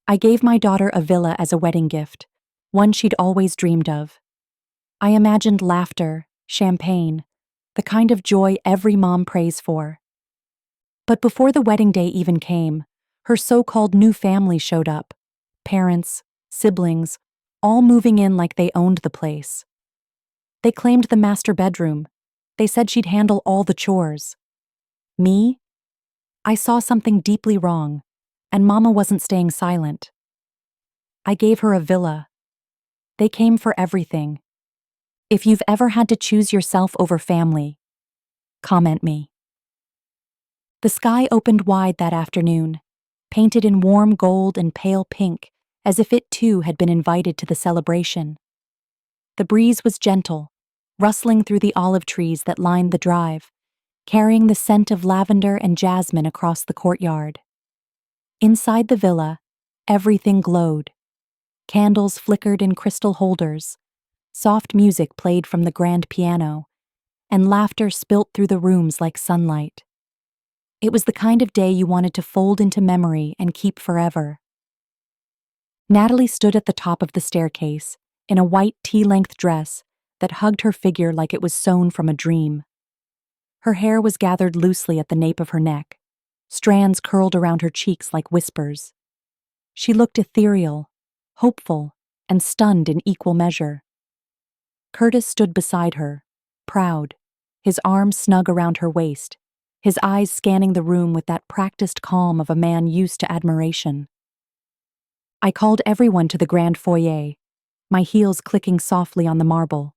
I gave my daughter a villa as a wedding gift, one she'd always dreamed of. I imagined laughter, champagne, the kind of joy every mom prays for. But before the wedding day even came, her so-called new family showed up. Parents, siblings, all moving in like they owned the place. They claimed the master bedroom. They said she'd handle all the chores. Me? I saw something deeply wrong, and Mama wasn't staying silent. I gave her a villa. They came for everything. If you've ever had to choose yourself over family, comment me. The sky opened wide that afternoon, painted in warm gold and pale pink, as if it too had been invited to the celebration. The breeze was gentle, rustling through the olive trees that lined the drive, carrying the scent of lavender and jasmine across the courtyard. Inside the villa, everything glowed. Candles flickered in crystal holders, soft music played from the grand piano, and laughter spilt through the rooms like sunlight. It was the kind of day you wanted to fold into memory and keep forever. Natalie stood at the top of the staircase, in a white tea-length dress that hugged her figure like it was sewn from a dream. Her hair was gathered loosely at the nape of her neck, strands curled around her cheeks like whispers. She looked ethereal, hopeful, and stunned in equal measure. Curtis stood beside her, proud, his arms snug around her waist, his eyes scanning the room with that practiced calm of a man used to admiration. I called everyone to the grand foyer, my heels clicking softly on the marble.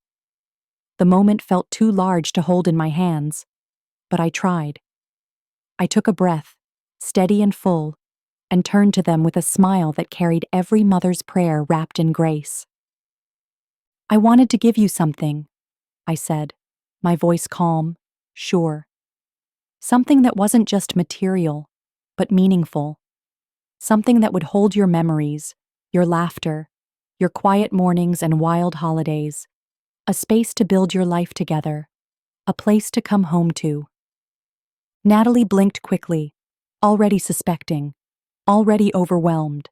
The moment felt too large to hold in my hands, but I tried. I took a breath, steady and full, and turned to them with a smile that carried every mother's prayer wrapped in grace. I wanted to give you something, I said, my voice calm, sure. Something that wasn't just material, but meaningful. Something that would hold your memories, your laughter, your quiet mornings and wild holidays. A space to build your life together. A place to come home to. Natalie blinked quickly, already suspecting, already overwhelmed.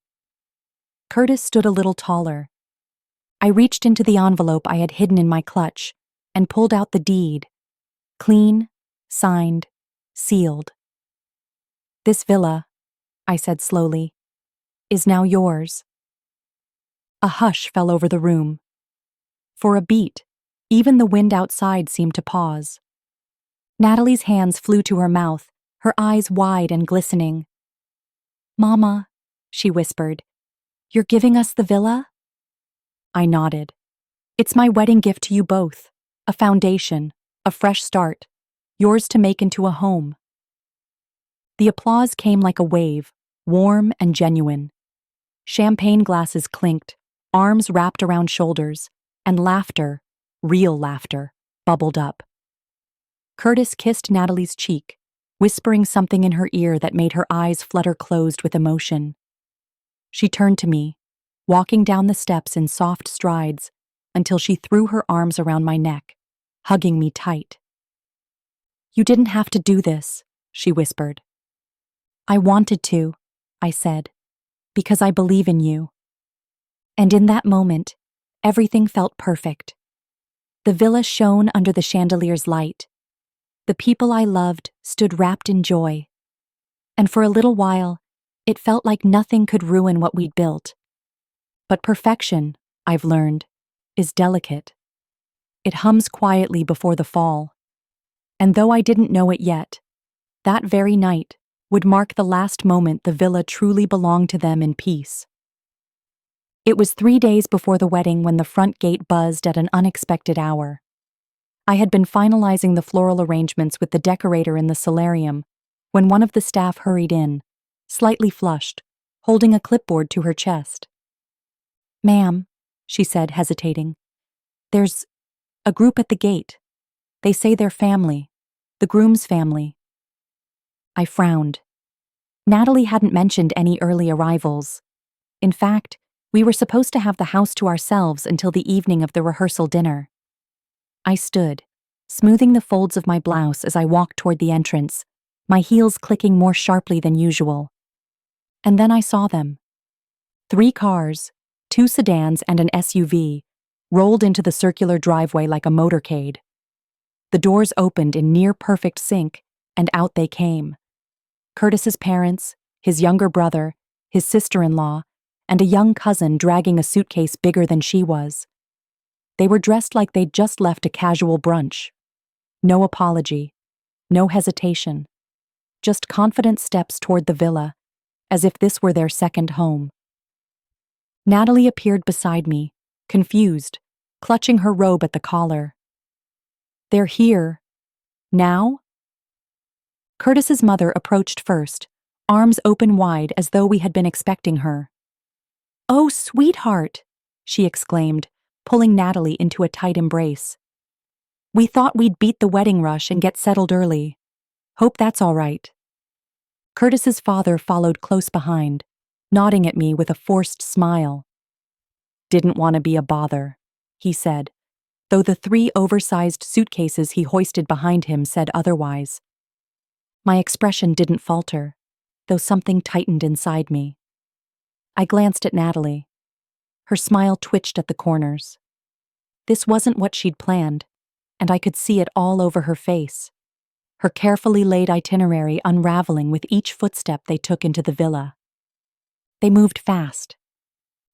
Curtis stood a little taller. I reached into the envelope I had hidden in my clutch and pulled out the deed. Clean, signed, sealed. This villa, I said slowly, is now yours. A hush fell over the room. For a beat, even the wind outside seemed to pause. Natalie's hands flew to her mouth, her eyes wide and glistening. "Mama," she whispered, "you're giving us the villa?" I nodded. "It's my wedding gift to you both. A foundation, a fresh start, yours to make into a home." The applause came like a wave, warm and genuine. Champagne glasses clinked, arms wrapped around shoulders, and laughter, real laughter, bubbled up. Curtis kissed Natalie's cheek, whispering something in her ear that made her eyes flutter closed with emotion. She turned to me, walking down the steps in soft strides until she threw her arms around my neck, hugging me tight. "You didn't have to do this," she whispered. "I wanted to," I said, "because I believe in you." And in that moment, everything felt perfect. The villa shone under the chandelier's light. The people I loved stood wrapped in joy. And for a little while, it felt like nothing could ruin what we'd built. But perfection, I've learned, is delicate. It hums quietly before the fall. And though I didn't know it yet, that very night would mark the last moment the villa truly belonged to them in peace. It was 3 days before the wedding when the front gate buzzed at an unexpected hour. I had been finalizing the floral arrangements with the decorator in the solarium when one of the staff hurried in, slightly flushed, holding a clipboard to her chest. "Ma'am," she said, hesitating, "there's a group at the gate. They say they're family, the groom's family." I frowned. Natalie hadn't mentioned any early arrivals. In fact, we were supposed to have the house to ourselves until the evening of the rehearsal dinner. I stood, smoothing the folds of my blouse as I walked toward the entrance, my heels clicking more sharply than usual. And then I saw them. 3 cars, 2 sedans and an SUV, rolled into the circular driveway like a motorcade. The doors opened in near-perfect sync, and out they came. Curtis's parents, his younger brother, his sister-in-law, and a young cousin dragging a suitcase bigger than she was. They were dressed like they'd just left a casual brunch. No apology, no hesitation, just confident steps toward the villa, as if this were their second home. Natalie appeared beside me, confused, clutching her robe at the collar. "They're here. Now?" Curtis's mother approached first, arms open wide as though we had been expecting her. "Oh, sweetheart," she exclaimed, pulling Natalie into a tight embrace. "We thought we'd beat the wedding rush and get settled early. Hope that's all right." Curtis's father followed close behind, nodding at me with a forced smile. "Didn't want to be a bother," he said, though the 3 oversized suitcases he hoisted behind him said otherwise. My expression didn't falter, though something tightened inside me. I glanced at Natalie. Her smile twitched at the corners. This wasn't what she'd planned, and I could see it all over her face, her carefully laid itinerary unraveling with each footstep they took into the villa. They moved fast.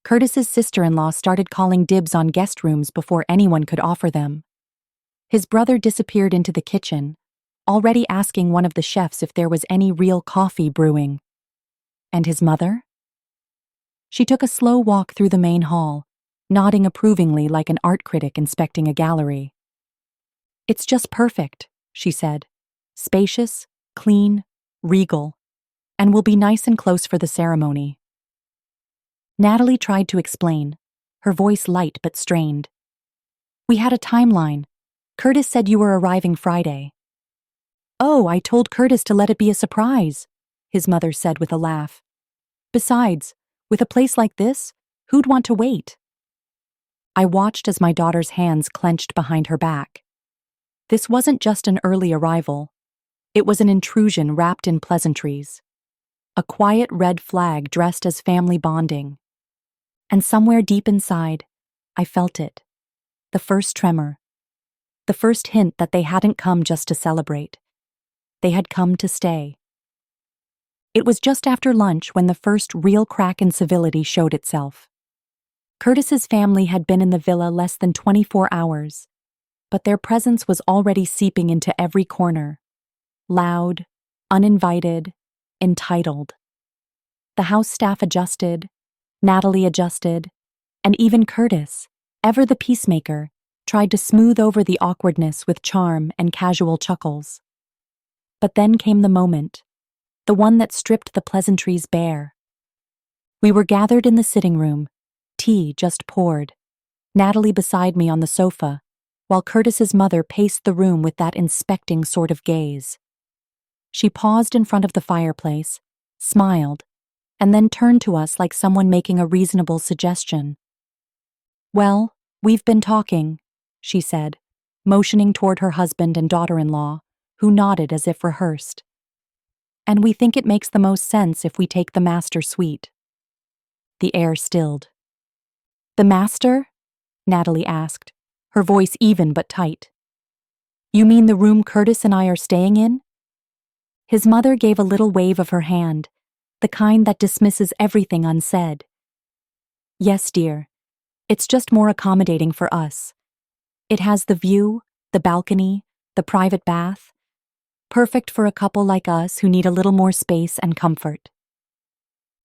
Curtis's sister-in-law started calling dibs on guest rooms before anyone could offer them. His brother disappeared into the kitchen, already asking one of the chefs if there was any real coffee brewing. And his mother? She took a slow walk through the main hall, nodding approvingly like an art critic inspecting a gallery. "It's just perfect," she said. "Spacious, clean, regal, and will be nice and close for the ceremony." Natalie tried to explain, her voice light but strained. "We had a timeline. Curtis said you were arriving Friday." "Oh, I told Curtis to let it be a surprise," his mother said with a laugh. "Besides, with a place like this, who'd want to wait?" I watched as my daughter's hands clenched behind her back. This wasn't just an early arrival. It was an intrusion wrapped in pleasantries. A quiet red flag dressed as family bonding. And somewhere deep inside, I felt it. The first tremor. The first hint that they hadn't come just to celebrate. They had come to stay. It was just after lunch when the first real crack in civility showed itself. Curtis's family had been in the villa less than 24 hours, but their presence was already seeping into every corner. Loud, uninvited, entitled. The house staff adjusted, Natalie adjusted, and even Curtis, ever the peacemaker, tried to smooth over the awkwardness with charm and casual chuckles. But then came the moment, the one that stripped the pleasantries bare. We were gathered in the sitting room, tea just poured, Natalie beside me on the sofa, while Curtis's mother paced the room with that inspecting sort of gaze. She paused in front of the fireplace, smiled, and then turned to us like someone making a reasonable suggestion. "Well, we've been talking," she said, motioning toward her husband and daughter-in-law, who nodded as if rehearsed. "And we think it makes the most sense if we take the master suite." The air stilled. "The master?" Natalie asked, her voice even but tight. "You mean the room Curtis and I are staying in?" His mother gave a little wave of her hand, the kind that dismisses everything unsaid. "Yes, dear. It's just more accommodating for us. It has the view, the balcony, the private bath. Perfect for a couple like us who need a little more space and comfort."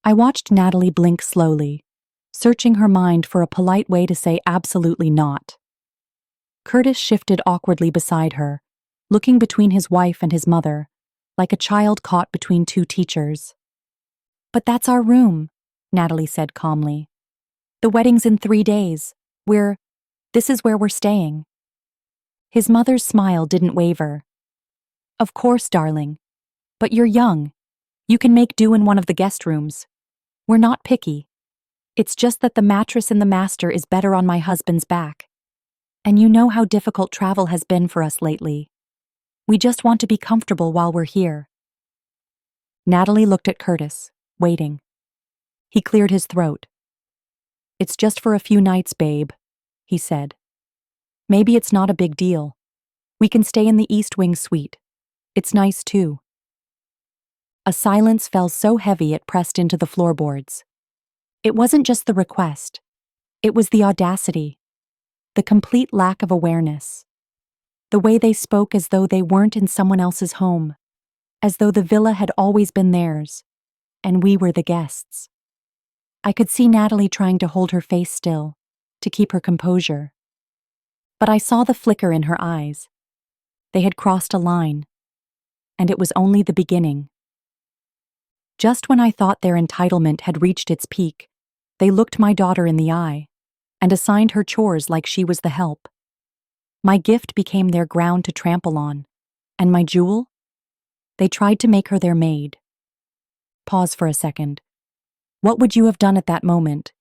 I watched Natalie blink slowly, searching her mind for a polite way to say absolutely not. Curtis shifted awkwardly beside her, looking between his wife and his mother, like a child caught between 2 teachers. "But that's our room," Natalie said calmly. "The wedding's in 3 days. This is where we're staying." His mother's smile didn't waver. "Of course, darling. But you're young. You can make do in one of the guest rooms. We're not picky. It's just that the mattress in the master is better on my husband's back. And you know how difficult travel has been for us lately. We just want to be comfortable while we're here." Natalie looked at Curtis, waiting. He cleared his throat, "It's just for a few nights, babe," he said. "Maybe it's not a big deal. We can stay in the East Wing suite. It's nice too." A silence fell so heavy it pressed into the floorboards. It wasn't just the request. It was the audacity, the complete lack of awareness. The way they spoke as though they weren't in someone else's home, as though the villa had always been theirs, and we were the guests. I could see Natalie trying to hold her face still, to keep her composure. But I saw the flicker in her eyes. They had crossed a line, and it was only the beginning. Just when I thought their entitlement had reached its peak, they looked my daughter in the eye and assigned her chores like she was the help. My gift became their ground to trample on, and my jewel? They tried to make her their maid. Pause for a second. What would you have done at that moment,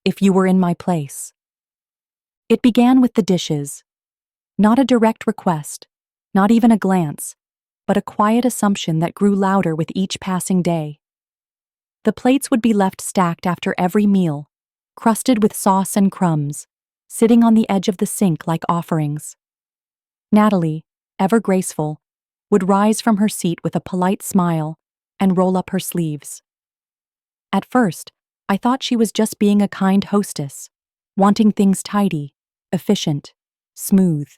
if you were in my place? It began with the dishes. Not a direct request, not even a glance, but a quiet assumption that grew louder with each passing day. The plates would be left stacked after every meal, crusted with sauce and crumbs, sitting on the edge of the sink like offerings. Natalie, ever graceful, would rise from her seat with a polite smile and roll up her sleeves. At first, I thought she was just being a kind hostess, wanting things tidy, efficient, smooth.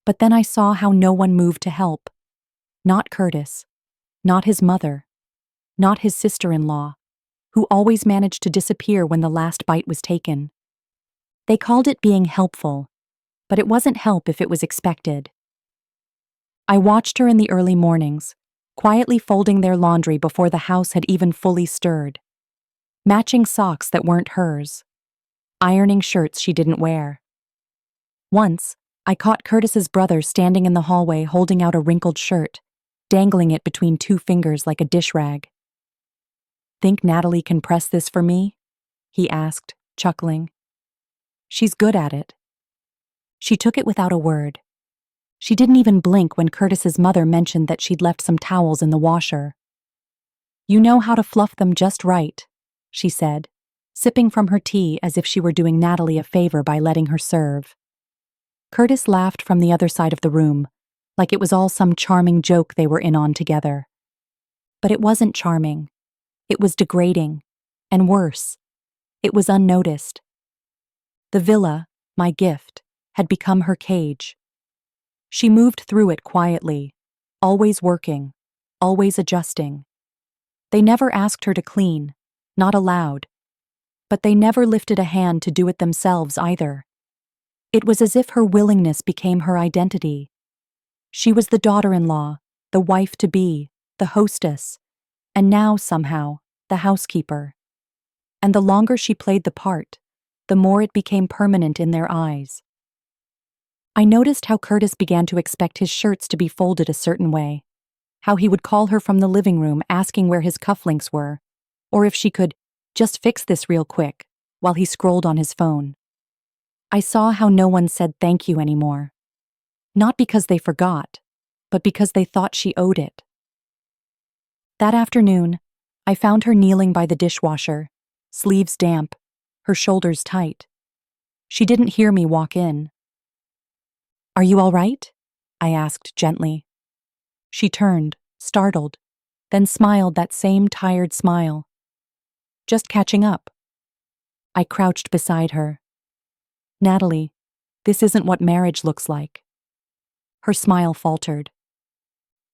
But then I saw how no one moved to help. Not Curtis, not his mother, not his sister-in-law, who always managed to disappear when the last bite was taken. They called it being helpful, but it wasn't help if it was expected. I watched her in the early mornings, quietly folding their laundry before the house had even fully stirred. Matching socks that weren't hers. Ironing shirts she didn't wear. Once, I caught Curtis's brother standing in the hallway holding out a wrinkled shirt, dangling it between two fingers like a dish rag. "Think Natalie can press this for me?" he asked, chuckling. "She's good at it." She took it without a word. She didn't even blink when Curtis's mother mentioned that she'd left some towels in the washer. "You know how to fluff them just right," she said, sipping from her tea as if she were doing Natalie a favor by letting her serve. Curtis laughed from the other side of the room, like it was all some charming joke they were in on together. But it wasn't charming. It was degrading, and worse, it was unnoticed. The villa, my gift, had become her cage. She moved through it quietly, always working, always adjusting. They never asked her to clean, not allowed, but they never lifted a hand to do it themselves either. It was as if her willingness became her identity. She was the daughter-in-law, the wife-to-be, the hostess, and now, somehow, the housekeeper. And the longer she played the part, the more it became permanent in their eyes. I noticed how Curtis began to expect his shirts to be folded a certain way, how he would call her from the living room asking where his cufflinks were, or if she could just fix this real quick, while he scrolled on his phone. I saw how no one said thank you anymore. Not because they forgot, but because they thought she owed it. That afternoon, I found her kneeling by the dishwasher, sleeves damp, her shoulders tight. She didn't hear me walk in. "Are you all right?" I asked gently. She turned, startled, then smiled that same tired smile. "Just catching up." I crouched beside her. "Natalie, this isn't what marriage looks like." Her smile faltered.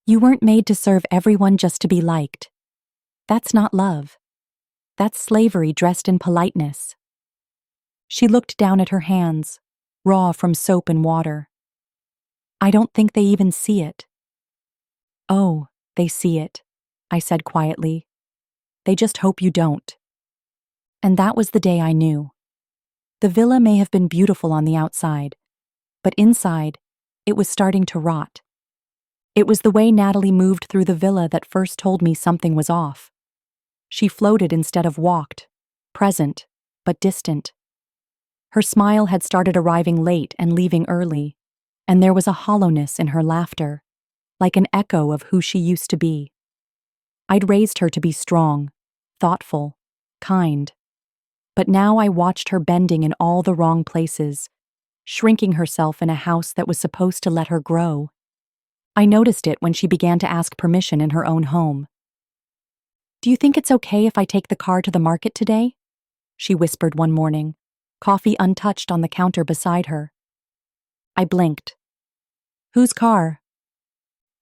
"You weren't made to serve everyone just to be liked. That's not love. That's slavery dressed in politeness." She looked down at her hands, raw from soap and water. "I don't think they even see it." "Oh, they see it," I said quietly. "They just hope you don't." And that was the day I knew. The villa may have been beautiful on the outside, but inside, it was starting to rot. It was the way Natalie moved through the villa that first told me something was off. She floated instead of walked, present, but distant. Her smile had started arriving late and leaving early, and there was a hollowness in her laughter, like an echo of who she used to be. I'd raised her to be strong, thoughtful, kind. But now I watched her bending in all the wrong places, shrinking herself in a house that was supposed to let her grow. I noticed it when she began to ask permission in her own home. "Do you think it's okay if I take the car to the market today?" she whispered one morning, coffee untouched on the counter beside her. I blinked. "Whose car?"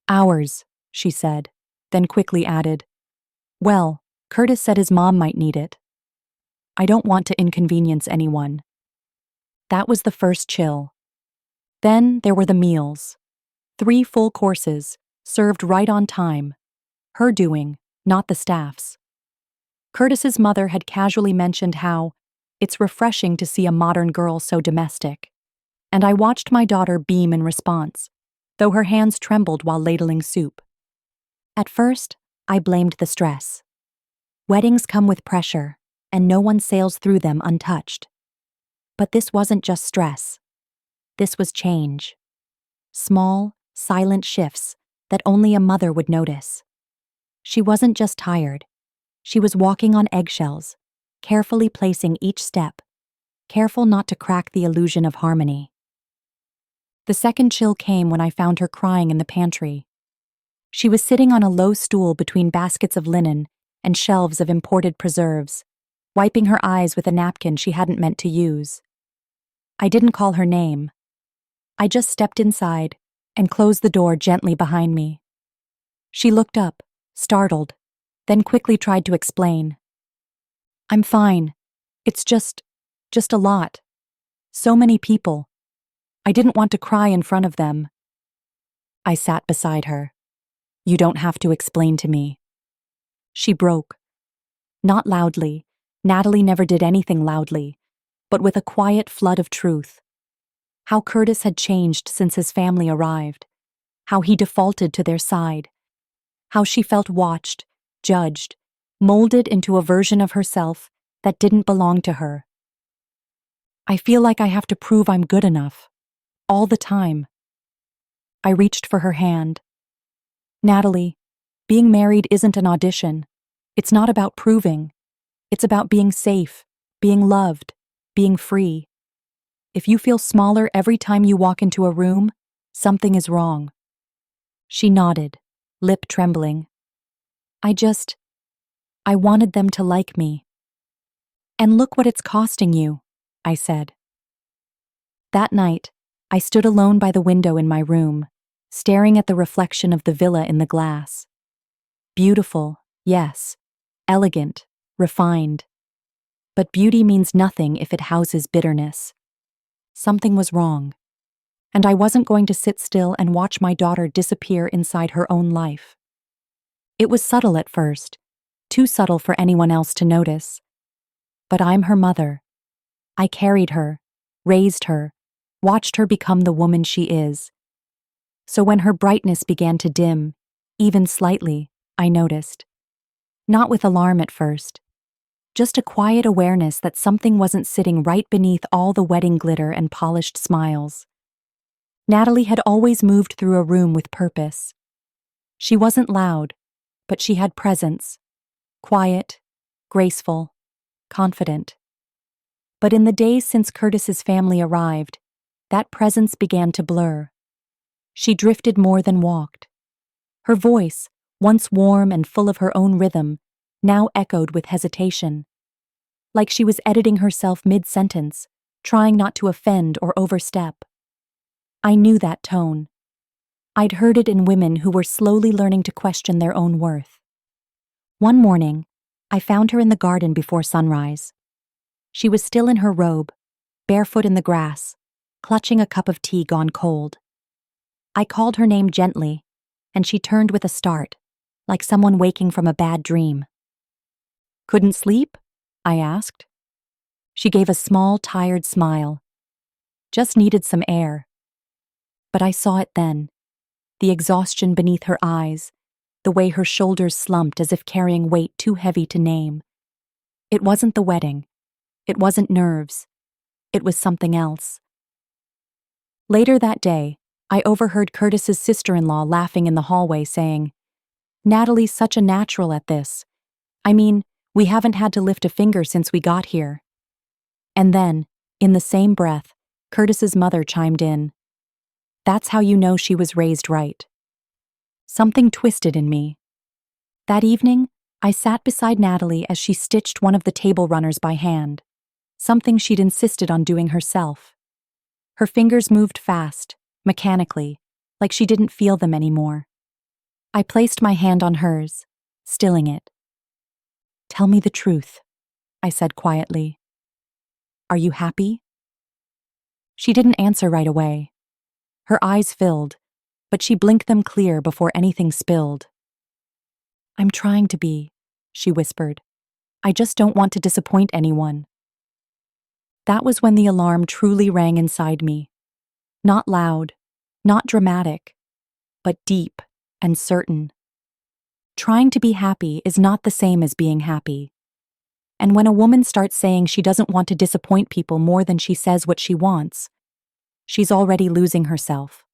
"Ours," she said, then quickly added, "Well, Curtis said his mom might need it. I don't want to inconvenience anyone." That was the first chill. Then there were the meals. 3 full courses, served right on time. Her doing, not the staff's. Curtis's mother had casually mentioned how it's refreshing to see a modern girl so domestic. And I watched my daughter beam in response, though her hands trembled while ladling soup. At first, I blamed the stress. Weddings come with pressure, and no one sails through them untouched. But this wasn't just stress. This was change. Small, silent shifts that only a mother would notice. She wasn't just tired. She was walking on eggshells, carefully placing each step, careful not to crack the illusion of harmony. The second chill came when I found her crying in the pantry. She was sitting on a low stool between baskets of linen and shelves of imported preserves, wiping her eyes with a napkin she hadn't meant to use. I didn't call her name. I just stepped inside and closed the door gently behind me. She looked up, startled, then quickly tried to explain. "I'm fine. It's just a lot. So many people. I didn't want to cry in front of them." I sat beside her. "You don't have to explain to me." She broke. Not loudly. Natalie never did anything loudly, but with a quiet flood of truth. How Curtis had changed since his family arrived. How he defaulted to their side. How she felt watched, judged, molded into a version of herself that didn't belong to her. "I feel like I have to prove I'm good enough. All the time." I reached for her hand. "Natalie, being married isn't an audition. It's not about proving. It's about being safe, being loved, being free. If you feel smaller every time you walk into a room, something is wrong." She nodded, lip trembling. I wanted them to like me." "And look what it's costing you," I said. That night, I stood alone by the window in my room, staring at the reflection of the villa in the glass. Beautiful, yes. Elegant, refined. But beauty means nothing if it houses bitterness. Something was wrong. And I wasn't going to sit still and watch my daughter disappear inside her own life. It was subtle at first, too subtle for anyone else to notice. But I'm her mother. I carried her, raised her, watched her become the woman she is. So when her brightness began to dim, even slightly, I noticed. Not with alarm at first. Just a quiet awareness that something wasn't sitting right beneath all the wedding glitter and polished smiles. Natalie had always moved through a room with purpose. She wasn't loud, but she had presence. Quiet, graceful, confident. But in the days since Curtis's family arrived, that presence began to blur. She drifted more than walked. Her voice, once warm and full of her own rhythm, now echoed with hesitation. Like she was editing herself mid-sentence, trying not to offend or overstep. I knew that tone. I'd heard it in women who were slowly learning to question their own worth. One morning, I found her in the garden before sunrise. She was still in her robe, barefoot in the grass, clutching a cup of tea gone cold. I called her name gently, and she turned with a start, like someone waking from a bad dream. "Couldn't sleep?" I asked. She gave a small, tired smile. "Just needed some air." But I saw it then, the exhaustion beneath her eyes, the way her shoulders slumped as if carrying weight too heavy to name. It wasn't the wedding. It wasn't nerves. It was something else. Later that day, I overheard Curtis's sister-in-law laughing in the hallway saying, "Natalie's such a natural at this. I mean, we haven't had to lift a finger since we got here." And then, in the same breath, Curtis's mother chimed in. That's how you know she was raised right. Something twisted in me. That evening, I sat beside Natalie as she stitched one of the table runners by hand, something she'd insisted on doing herself. Her fingers moved fast, mechanically, like she didn't feel them anymore. I placed my hand on hers, stilling it. Tell me the truth, I said quietly. Are you happy? She didn't answer right away. Her eyes filled, but she blinked them clear before anything spilled. I'm trying to be, she whispered. I just don't want to disappoint anyone. That was when the alarm truly rang inside me. Not loud, not dramatic, but deep and certain. Trying to be happy is not the same as being happy. And when a woman starts saying she doesn't want to disappoint people more than she says what she wants, she's already losing herself.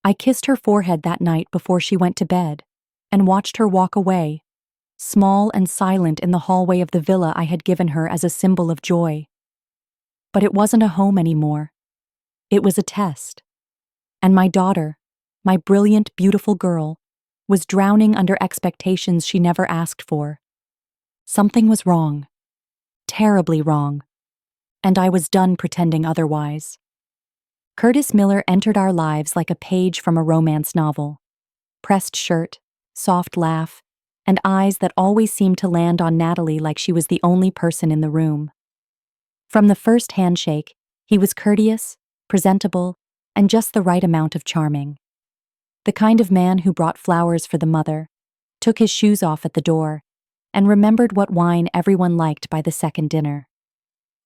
I kissed her forehead that night before she went to bed and watched her walk away, small and silent in the hallway of the villa I had given her as a symbol of joy. But it wasn't a home anymore. It was a test. And my daughter, my brilliant, beautiful girl, was drowning under expectations she never asked for. Something was wrong. Terribly wrong. And I was done pretending otherwise. Curtis Miller entered our lives like a page from a romance novel. Pressed shirt, soft laugh, and eyes that always seemed to land on Natalie like she was the only person in the room. From the first handshake, he was courteous, presentable, and just the right amount of charming. The kind of man who brought flowers for the mother, took his shoes off at the door, and remembered what wine everyone liked by the second dinner.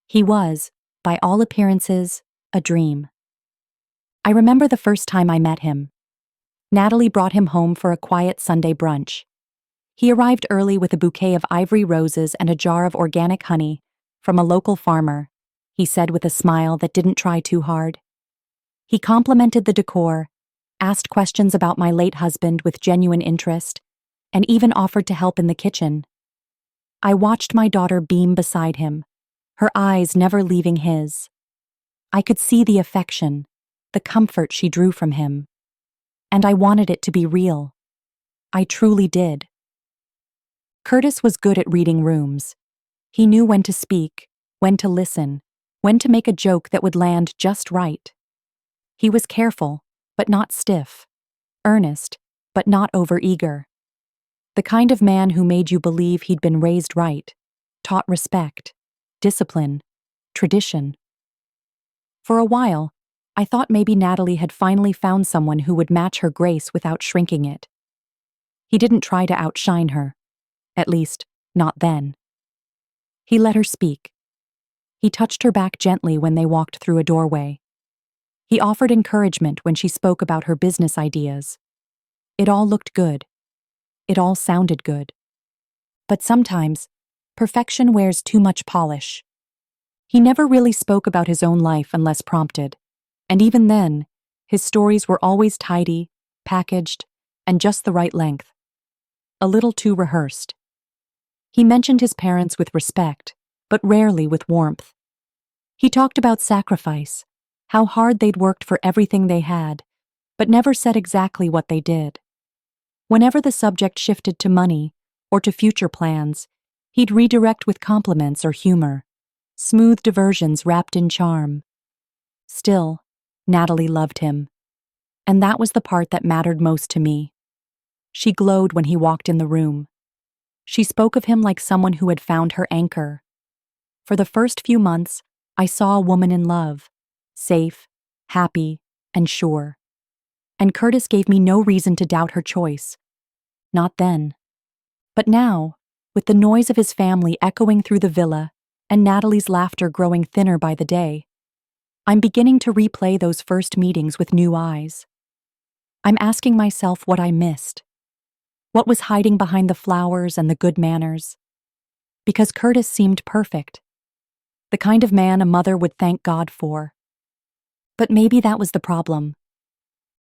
He was, by all appearances, a dream. I remember the first time I met him. Natalie brought him home for a quiet Sunday brunch. He arrived early with a bouquet of ivory roses and a jar of organic honey from a local farmer, he said with a smile that didn't try too hard. He complimented the decor, asked questions about my late husband with genuine interest, and even offered to help in the kitchen. I watched my daughter beam beside him, her eyes never leaving his. I could see the affection, the comfort she drew from him. And I wanted it to be real. I truly did. Curtis was good at reading rooms. He knew when to speak, when to listen, when to make a joke that would land just right. He was careful, but not stiff, earnest, but not overeager. The kind of man who made you believe he'd been raised right, taught respect, discipline, tradition. For a while, I thought maybe Natalie had finally found someone who would match her grace without shrinking it. He didn't try to outshine her. At least, not then. He let her speak. He touched her back gently when they walked through a doorway. He offered encouragement when she spoke about her business ideas. It all looked good. It all sounded good. But sometimes, perfection wears too much polish. He never really spoke about his own life unless prompted, and even then, his stories were always tidy, packaged, and just the right length. A little too rehearsed. He mentioned his parents with respect, but rarely with warmth. He talked about sacrifice, how hard they'd worked for everything they had, but never said exactly what they did. Whenever the subject shifted to money or to future plans, he'd redirect with compliments or humor, smooth diversions wrapped in charm. Still, Natalie loved him. And that was the part that mattered most to me. She glowed when he walked in the room. She spoke of him like someone who had found her anchor. For the first few months, I saw a woman in love, safe, happy, and sure. And Curtis gave me no reason to doubt her choice. Not then. But now, with the noise of his family echoing through the villa and Natalie's laughter growing thinner by the day, I'm beginning to replay those first meetings with new eyes. I'm asking myself what I missed. What was hiding behind the flowers and the good manners? Because Curtis seemed perfect. The kind of man a mother would thank God for. But maybe that was the problem.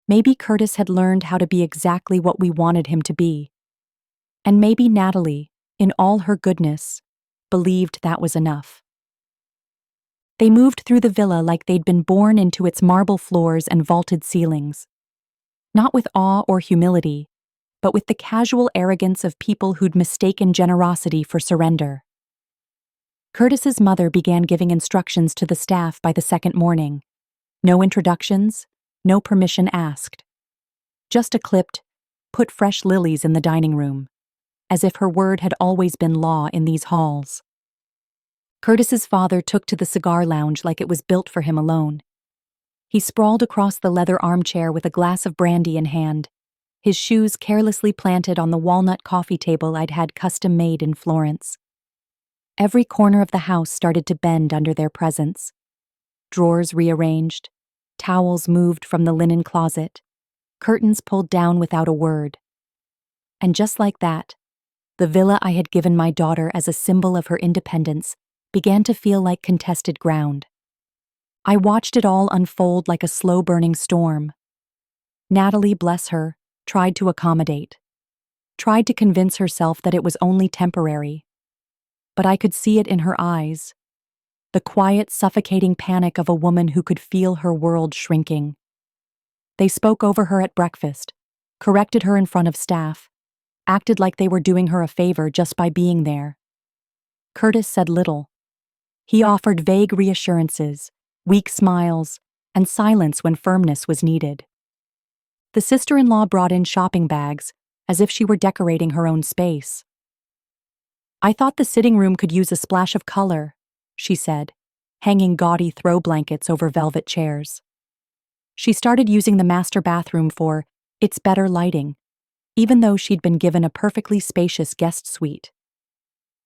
Maybe Curtis had learned how to be exactly what we wanted him to be. And maybe Natalie, in all her goodness, believed that was enough. They moved through the villa like they'd been born into its marble floors and vaulted ceilings. Not with awe or humility, but with the casual arrogance of people who'd mistaken generosity for surrender. Curtis's mother began giving instructions to the staff by the second morning. No introductions, no permission asked. Just a clipped, "Put fresh lilies in the dining room," as if her word had always been law in these halls. Curtis's father took to the cigar lounge like it was built for him alone. He sprawled across the leather armchair with a glass of brandy in hand, his shoes carelessly planted on the walnut coffee table I'd had custom made in Florence. Every corner of the house started to bend under their presence. Drawers rearranged, towels moved from the linen closet, curtains pulled down without a word. And just like that, the villa I had given my daughter as a symbol of her independence began to feel like contested ground. I watched it all unfold like a slow-burning storm. Natalie, bless her, tried to accommodate, tried to convince herself that it was only temporary. But I could see it in her eyes, the quiet, suffocating panic of a woman who could feel her world shrinking. They spoke over her at breakfast, corrected her in front of staff, acted like they were doing her a favor just by being there. Curtis said little. He offered vague reassurances, weak smiles, and silence when firmness was needed. The sister-in-law brought in shopping bags, as if she were decorating her own space. "I thought the sitting room could use a splash of color," she said, hanging gaudy throw blankets over velvet chairs. She started using the master bathroom for its better lighting, even though she'd been given a perfectly spacious guest suite.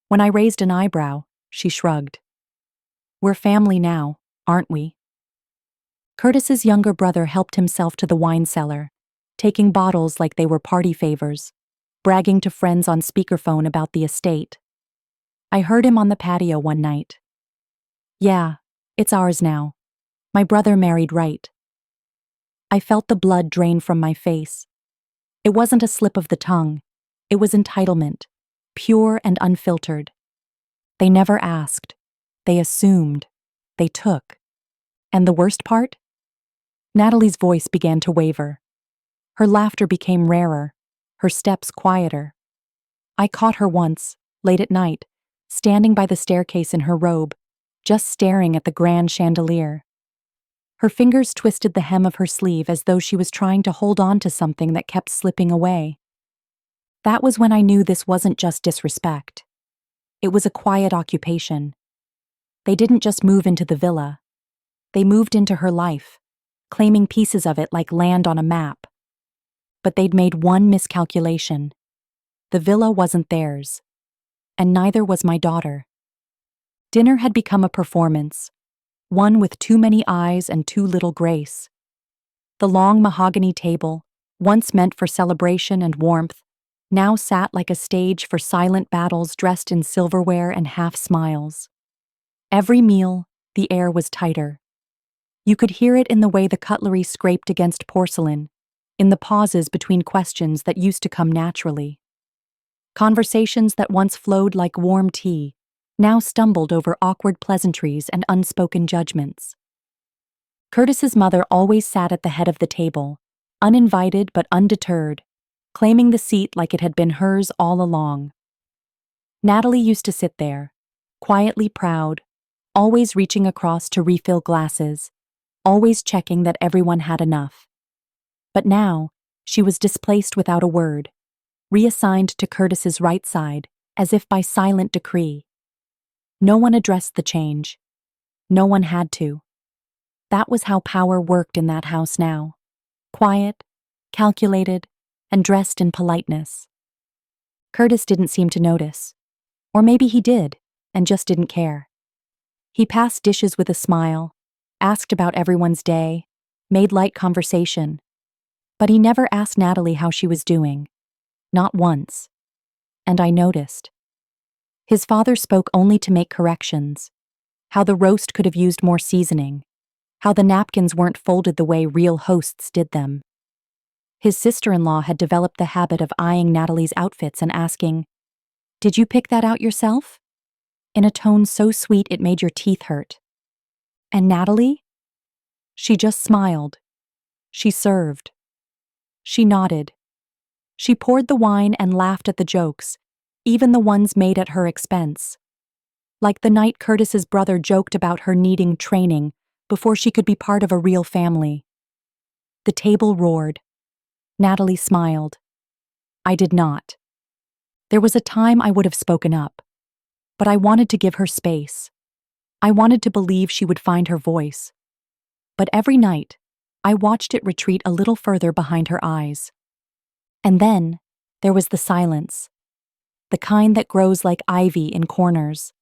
When I raised an eyebrow, she shrugged. "We're family now, aren't we?" Curtis's younger brother helped himself to the wine cellar, taking bottles like they were party favors, bragging to friends on speakerphone about the estate. I heard him on the patio one night. "Yeah, it's ours now. My brother married right." I felt the blood drain from my face. It wasn't a slip of the tongue. It was entitlement, pure and unfiltered. They never asked. They assumed. They took. And the worst part? Natalie's voice began to waver. Her laughter became rarer, her steps quieter. I caught her once, late at night, standing by the staircase in her robe, just staring at the grand chandelier. Her fingers twisted the hem of her sleeve as though she was trying to hold on to something that kept slipping away. That was when I knew this wasn't just disrespect. It was a quiet occupation. They didn't just move into the villa. They moved into her life, claiming pieces of it like land on a map. But they'd made one miscalculation. The villa wasn't theirs, and neither was my daughter. Dinner had become a performance, one with too many eyes and too little grace. The long mahogany table, once meant for celebration and warmth, now sat like a stage for silent battles dressed in silverware and half-smiles. Every meal, the air was tighter. You could hear it in the way the cutlery scraped against porcelain, in the pauses between questions that used to come naturally. Conversations that once flowed like warm tea now stumbled over awkward pleasantries and unspoken judgments. Curtis's mother always sat at the head of the table, uninvited but undeterred, claiming the seat like it had been hers all along. Natalie used to sit there, quietly proud, always reaching across to refill glasses, always checking that everyone had enough. But now, she was displaced without a word, reassigned to Curtis's right side, as if by silent decree. No one addressed the change. No one had to. That was how power worked in that house now. Quiet, calculated, and dressed in politeness. Curtis didn't seem to notice. Or maybe he did, and just didn't care. He passed dishes with a smile, asked about everyone's day, made light conversation. But he never asked Natalie how she was doing. Not once. And I noticed. His father spoke only to make corrections. How the roast could have used more seasoning. How the napkins weren't folded the way real hosts did them. His sister-in-law had developed the habit of eyeing Natalie's outfits and asking, "Did you pick that out yourself?" in a tone so sweet it made your teeth hurt. And Natalie? She just smiled. She served. She nodded. She poured the wine and laughed at the jokes, even the ones made at her expense. Like the night Curtis's brother joked about her needing training before she could be part of a real family. The table roared. Natalie smiled. I did not. There was a time I would have spoken up, but I wanted to give her space. I wanted to believe she would find her voice. But every night, I watched it retreat a little further behind her eyes. And then, there was the silence, the kind that grows like ivy in corners.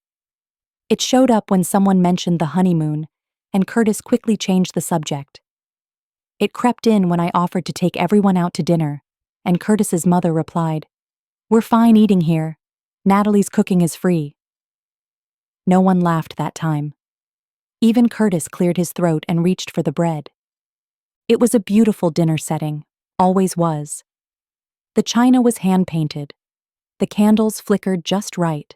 It showed up when someone mentioned the honeymoon, and Curtis quickly changed the subject. It crept in when I offered to take everyone out to dinner, and Curtis's mother replied, "We're fine eating here. Natalie's cooking is free." No one laughed that time. Even Curtis cleared his throat and reached for the bread. It was a beautiful dinner setting, always was. The china was hand-painted. The candles flickered just right.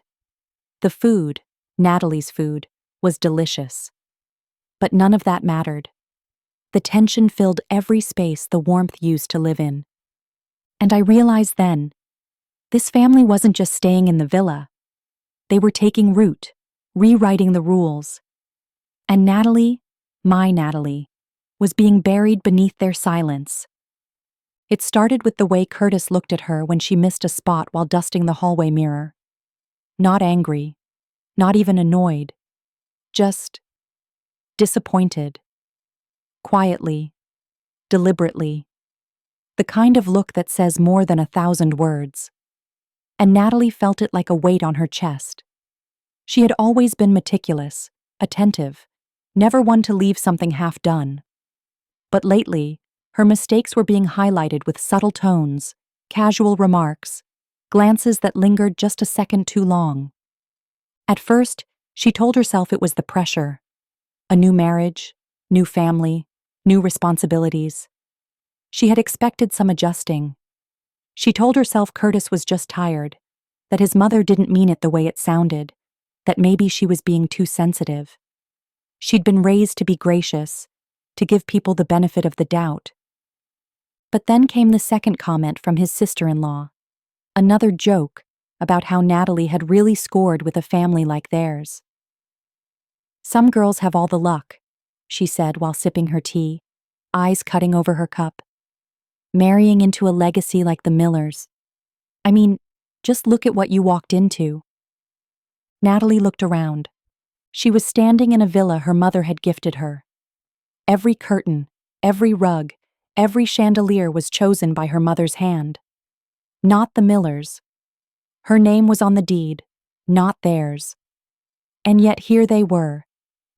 The food, Natalie's food, was delicious. But none of that mattered. The tension filled every space the warmth used to live in. And I realized then, this family wasn't just staying in the villa. They were taking root, rewriting the rules. And Natalie, my Natalie, was being buried beneath their silence. It started with the way Curtis looked at her when she missed a spot while dusting the hallway mirror. Not angry, not even annoyed, just disappointed. Quietly, deliberately. The kind of look that says more than 1,000 words. And Natalie felt it like a weight on her chest. She had always been meticulous, attentive, never one to leave something half done. But lately, her mistakes were being highlighted with subtle tones, casual remarks, glances that lingered just a second too long. At first, she told herself it was the pressure. A new marriage, new family, new responsibilities. She had expected some adjusting. She told herself Curtis was just tired, that his mother didn't mean it the way it sounded, that maybe she was being too sensitive. She'd been raised to be gracious, to give people the benefit of the doubt. But then came the second comment from his sister-in-law, another joke about how Natalie had really scored with a family like theirs. "Some girls have all the luck," she said while sipping her tea, eyes cutting over her cup. "Marrying into a legacy like the Millers. I mean, just look at what you walked into." Natalie looked around. She was standing in a villa her mother had gifted her. Every curtain, every rug, every chandelier was chosen by her mother's hand. Not the Millers. Her name was on the deed, not theirs. And yet here they were,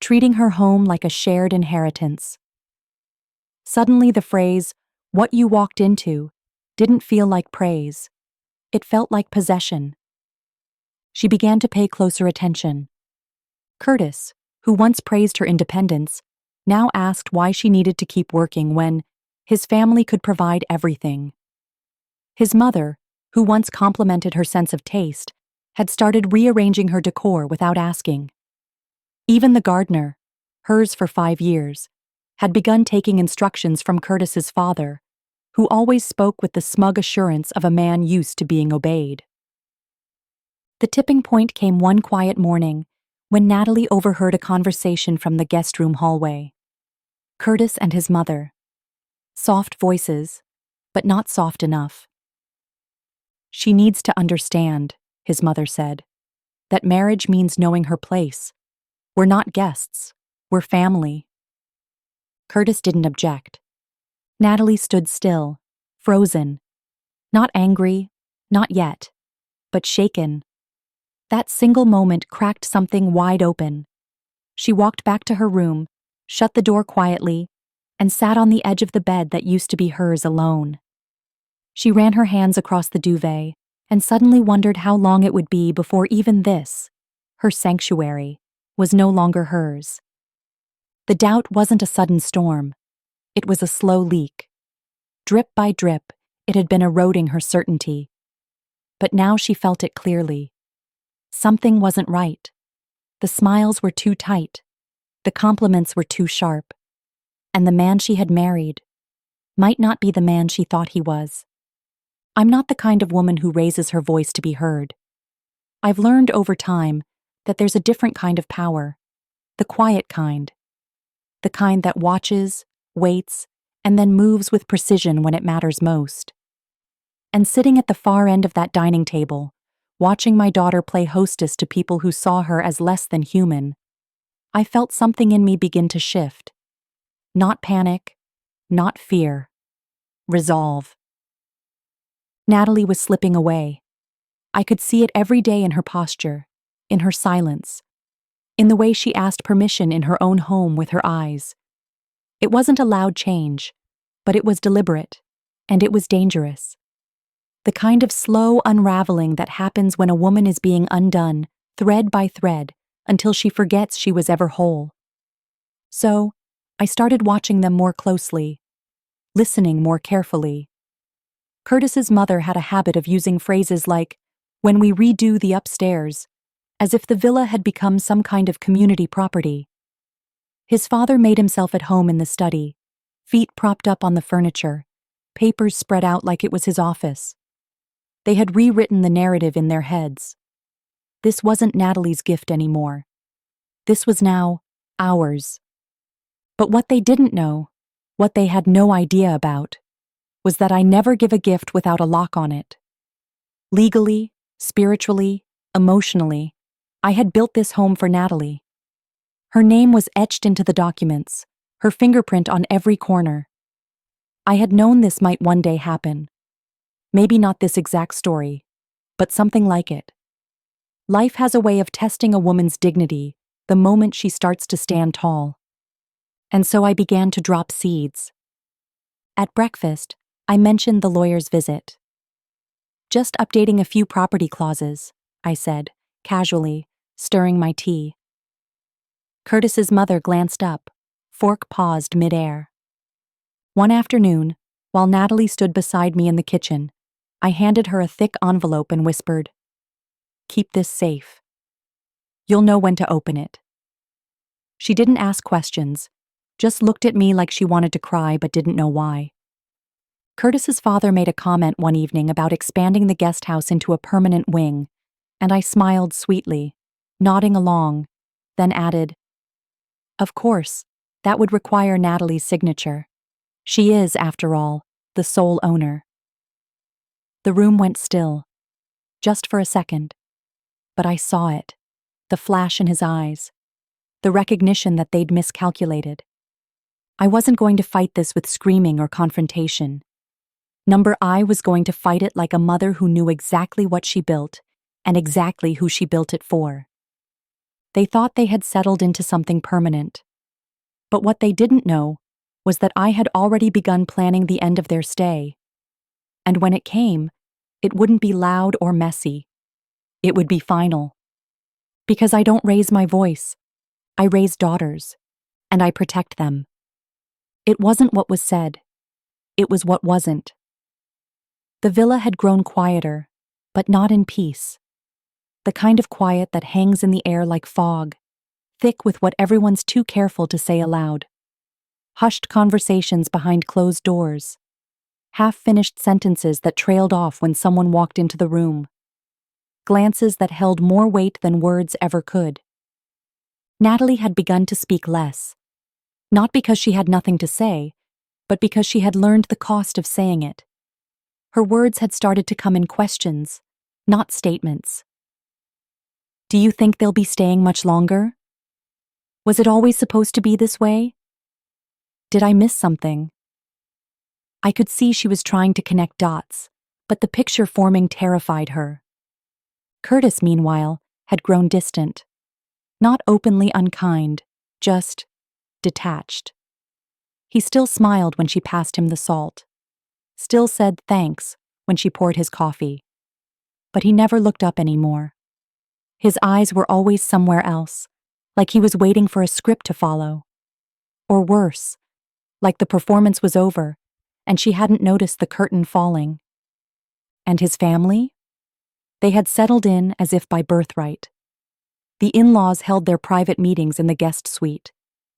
treating her home like a shared inheritance. Suddenly the phrase, "what you walked into," didn't feel like praise. It felt like possession. She began to pay closer attention. Curtis, who once praised her independence, now asked why she needed to keep working when his family could provide everything. His mother, who once complimented her sense of taste, had started rearranging her decor without asking. Even the gardener, hers for 5 years, had begun taking instructions from Curtis's father, who always spoke with the smug assurance of a man used to being obeyed. The tipping point came one quiet morning when Natalie overheard a conversation from the guest room hallway. Curtis and his mother. Soft voices, but not soft enough. "She needs to understand," his mother said, "that marriage means knowing her place. We're not guests, we're family." Curtis didn't object. Natalie stood still, frozen. Not angry, not yet, but shaken. That single moment cracked something wide open. She walked back to her room, shut the door quietly, and sat on the edge of the bed that used to be hers alone. She ran her hands across the duvet and suddenly wondered how long it would be before even this, her sanctuary, was no longer hers. The doubt wasn't a sudden storm. It was a slow leak. Drip by drip, it had been eroding her certainty. But now she felt it clearly. Something wasn't right. The smiles were too tight. The compliments were too sharp, and the man she had married might not be the man she thought he was. I'm not the kind of woman who raises her voice to be heard. I've learned over time that there's a different kind of power, the quiet kind, the kind that watches, waits, and then moves with precision when it matters most. And sitting at the far end of that dining table, watching my daughter play hostess to people who saw her as less than human, I felt something in me begin to shift. Not panic, not fear. Resolve. Natalie was slipping away. I could see it every day in her posture, in her silence, in the way she asked permission in her own home with her eyes. It wasn't a loud change, but it was deliberate, and it was dangerous. The kind of slow unraveling that happens when a woman is being undone, thread by thread, until she forgets she was ever whole. So, I started watching them more closely, listening more carefully. Curtis's mother had a habit of using phrases like, "when we redo the upstairs," as if the villa had become some kind of community property. His father made himself at home in the study, feet propped up on the furniture, papers spread out like it was his office. They had rewritten the narrative in their heads. This wasn't Natalie's gift anymore. This was now ours. But what they didn't know, what they had no idea about, was that I never give a gift without a lock on it. Legally, spiritually, emotionally, I had built this home for Natalie. Her name was etched into the documents, her fingerprint on every corner. I had known this might one day happen. Maybe not this exact story, but something like it. Life has a way of testing a woman's dignity the moment she starts to stand tall. And so I began to drop seeds. At breakfast, I mentioned the lawyer's visit. "Just updating a few property clauses," I said, casually, stirring my tea. Curtis's mother glanced up, fork paused midair. One afternoon, while Natalie stood beside me in the kitchen, I handed her a thick envelope and whispered, "Keep this safe. You'll know when to open it." She didn't ask questions, just looked at me like she wanted to cry but didn't know why. Curtis's father made a comment one evening about expanding the guest house into a permanent wing, and I smiled sweetly, nodding along, then added, "Of course, that would require Natalie's signature. She is, after all, the sole owner." The room went still, just for a second, but I saw it, the flash in his eyes, the recognition that they'd miscalculated. I wasn't going to fight this with screaming or confrontation. Number I was going to fight it like a mother who knew exactly what she built and exactly who she built it for. They thought they had settled into something permanent. But what they didn't know was that I had already begun planning the end of their stay. And when it came, it wouldn't be loud or messy. It would be final. Because I don't raise my voice. I raise daughters, and I protect them. It wasn't what was said. It was what wasn't. The villa had grown quieter, but not in peace. The kind of quiet that hangs in the air like fog, thick with what everyone's too careful to say aloud. Hushed conversations behind closed doors. Half-finished sentences that trailed off when someone walked into the room. Glances that held more weight than words ever could. Natalie had begun to speak less. Not because she had nothing to say, but because she had learned the cost of saying it. Her words had started to come in questions, not statements. "Do you think they'll be staying much longer? Was it always supposed to be this way? Did I miss something?" I could see she was trying to connect dots, but the picture forming terrified her. Curtis, meanwhile, had grown distant. Not openly unkind, just detached. He still smiled when she passed him the salt. Still said thanks when she poured his coffee. But he never looked up anymore. His eyes were always somewhere else, like he was waiting for a script to follow. Or worse, like the performance was over, and she hadn't noticed the curtain falling. And his family? They had settled in as if by birthright. The in-laws held their private meetings in the guest suite,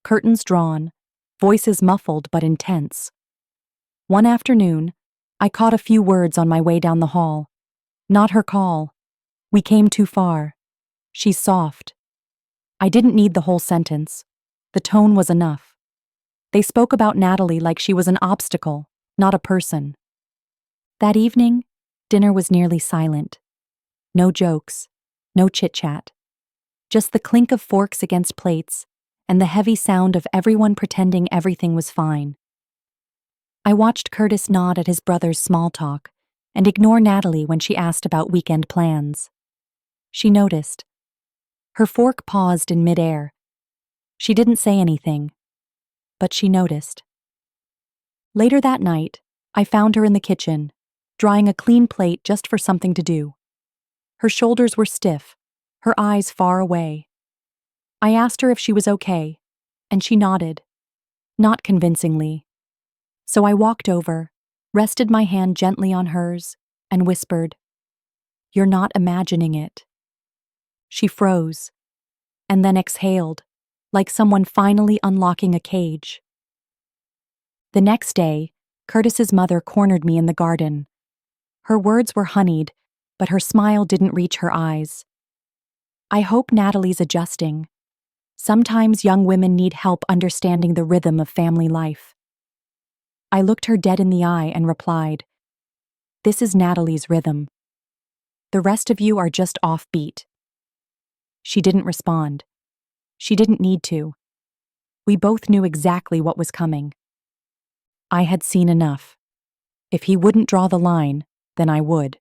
curtains drawn, voices muffled but intense. One afternoon, I caught a few words on my way down the hall. Not her call. We came too far. She's soft. I didn't need the whole sentence. The tone was enough. They spoke about Natalie like she was an obstacle, not a person. That evening, dinner was nearly silent. No jokes, no chit-chat. Just the clink of forks against plates and the heavy sound of everyone pretending everything was fine. I watched Curtis nod at his brother's small talk and ignore Natalie when she asked about weekend plans. She noticed. Her fork paused in midair. She didn't say anything, but she noticed. Later that night, I found her in the kitchen, drying a clean plate just for something to do. Her shoulders were stiff, her eyes far away. I asked her if she was okay, and she nodded, not convincingly. So I walked over, rested my hand gently on hers, and whispered, "You're not imagining it." She froze, and then exhaled, like someone finally unlocking a cage. The next day, Curtis's mother cornered me in the garden. Her words were honeyed, but her smile didn't reach her eyes. "I hope Natalie's adjusting. Sometimes young women need help understanding the rhythm of family life." I looked her dead in the eye and replied, "This is Natalie's rhythm. The rest of you are just offbeat." She didn't respond. She didn't need to. We both knew exactly what was coming. I had seen enough. If he wouldn't draw the line, then I would.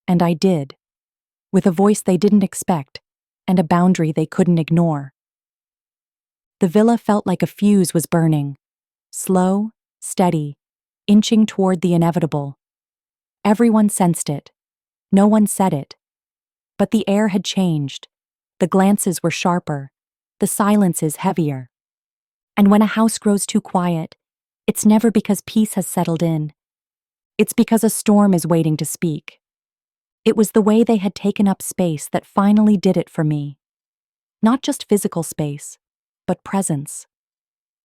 And I did, with a voice they didn't expect and a boundary they couldn't ignore. The villa felt like a fuse was burning, slow, steady, inching toward the inevitable. Everyone sensed it. No one said it. But the air had changed. The glances were sharper, the silences heavier. And when a house grows too quiet, it's never because peace has settled in. It's because a storm is waiting to speak. It was the way they had taken up space that finally did it for me. Not just physical space, but presence.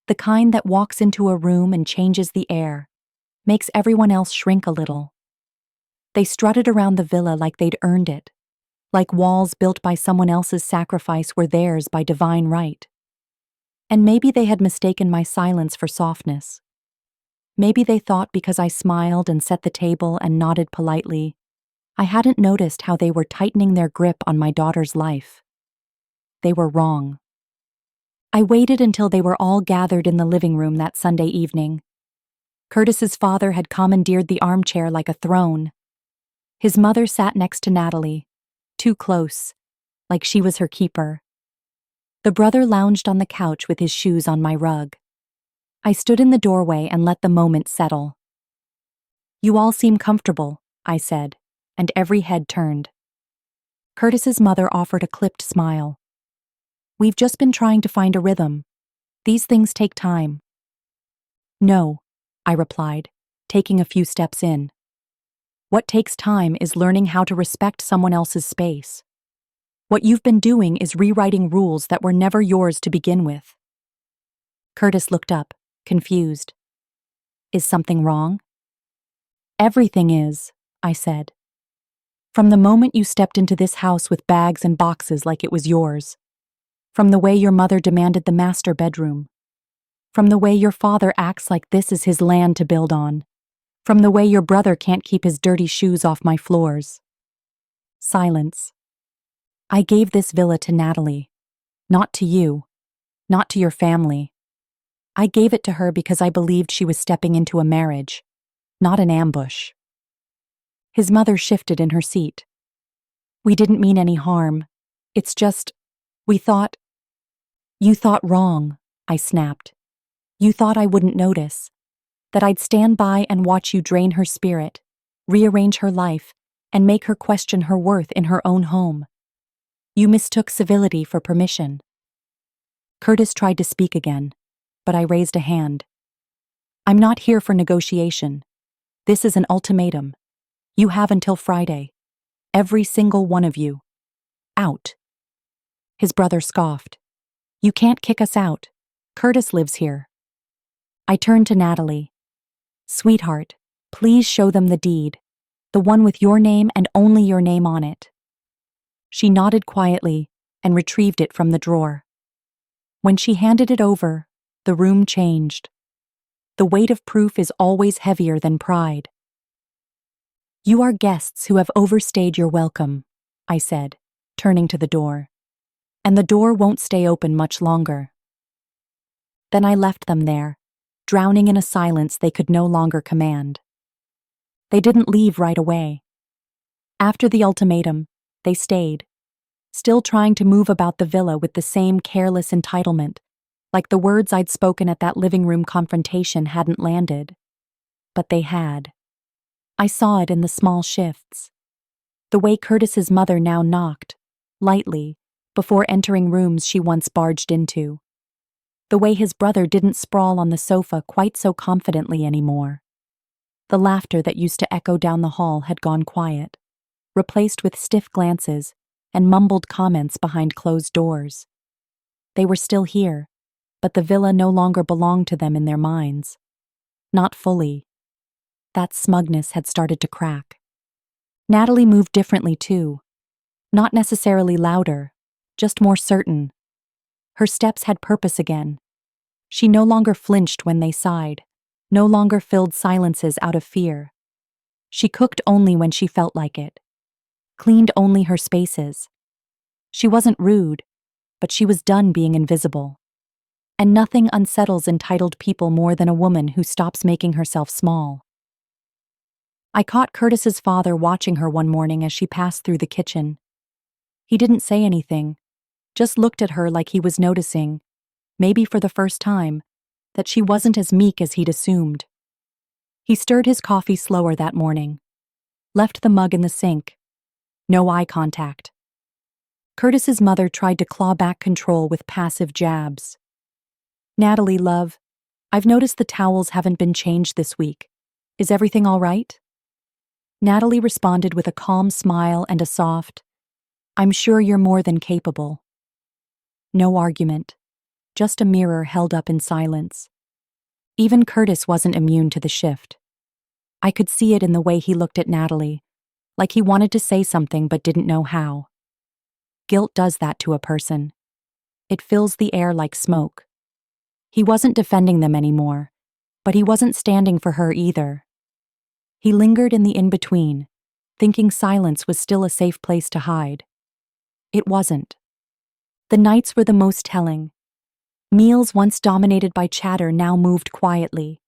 The kind that walks into a room and changes the air, makes everyone else shrink a little. They strutted around the villa like they'd earned it, like walls built by someone else's sacrifice were theirs by divine right. And maybe they had mistaken my silence for softness. Maybe they thought because I smiled and set the table and nodded politely, I hadn't noticed how they were tightening their grip on my daughter's life. They were wrong. I waited until they were all gathered in the living room that Sunday evening. Curtis's father had commandeered the armchair like a throne. His mother sat next to Natalie, too close, like she was her keeper. The brother lounged on the couch with his shoes on my rug. I stood in the doorway and let the moment settle. "You all seem comfortable," I said, and every head turned. Curtis's mother offered a clipped smile. "We've just been trying to find a rhythm. These things take time." "No," I replied, taking a few steps in. "What takes time is learning how to respect someone else's space. What you've been doing is rewriting rules that were never yours to begin with." Curtis looked up, confused. "Is something wrong?" "Everything is," I said. "From the moment you stepped into this house with bags and boxes like it was yours. From the way your mother demanded the master bedroom. From the way your father acts like this is his land to build on. From the way your brother can't keep his dirty shoes off my floors." Silence. "I gave this villa to Natalie. Not to you. Not to your family. I gave it to her because I believed she was stepping into a marriage, not an ambush." His mother shifted in her seat. "We didn't mean any harm. It's just, we thought—" "You thought wrong," I snapped. "You thought I wouldn't notice. That I'd stand by and watch you drain her spirit, rearrange her life, and make her question her worth in her own home. You mistook civility for permission." Curtis tried to speak again, but I raised a hand. "I'm not here for negotiation. This is an ultimatum. You have until Friday. Every single one of you. Out." His brother scoffed. "You can't kick us out. Curtis lives here. I turned to Natalie. Sweetheart, please show them the deed. The one with your name and only your name on it. She nodded quietly and retrieved it from the drawer. When she handed it over, the room changed. The weight of proof is always heavier than pride. You are guests who have overstayed your welcome, I said, turning to the door. And the door won't stay open much longer. Then I left them there, drowning in a silence they could no longer command. They didn't leave right away. After the ultimatum, they stayed, still trying to move about the villa with the same careless entitlement, like the words I'd spoken at that living room confrontation hadn't landed. But they had. I saw it in the small shifts. The way Curtis's mother now knocked, lightly, before entering rooms she once barged into. The way his brother didn't sprawl on the sofa quite so confidently anymore. The laughter that used to echo down the hall had gone quiet, replaced with stiff glances and mumbled comments behind closed doors. They were still here, but the villa no longer belonged to them in their minds. Not fully. That smugness had started to crack. Natalie moved differently too. Not necessarily louder, just more certain. Her steps had purpose again. She no longer flinched when they sighed, no longer filled silences out of fear. She cooked only when she felt like it, cleaned only her spaces. She wasn't rude, but she was done being invisible. And nothing unsettles entitled people more than a woman who stops making herself small. I caught Curtis's father watching her one morning as she passed through the kitchen. He didn't say anything, just looked at her like he was noticing, maybe for the first time, that she wasn't as meek as he'd assumed. He stirred his coffee slower that morning, left the mug in the sink. No eye contact. Curtis's mother tried to claw back control with passive jabs. Natalie, love, I've noticed the towels haven't been changed this week. Is everything all right? Natalie responded with a calm smile and a soft, I'm sure you're more than capable. No argument, just a mirror held up in silence. Even Curtis wasn't immune to the shift. I could see it in the way he looked at Natalie, like he wanted to say something but didn't know how. Guilt does that to a person. It fills the air like smoke. He wasn't defending them anymore, but he wasn't standing for her either. He lingered in the in-between, thinking silence was still a safe place to hide. It wasn't. The nights were the most telling. Meals once dominated by chatter now moved quietly.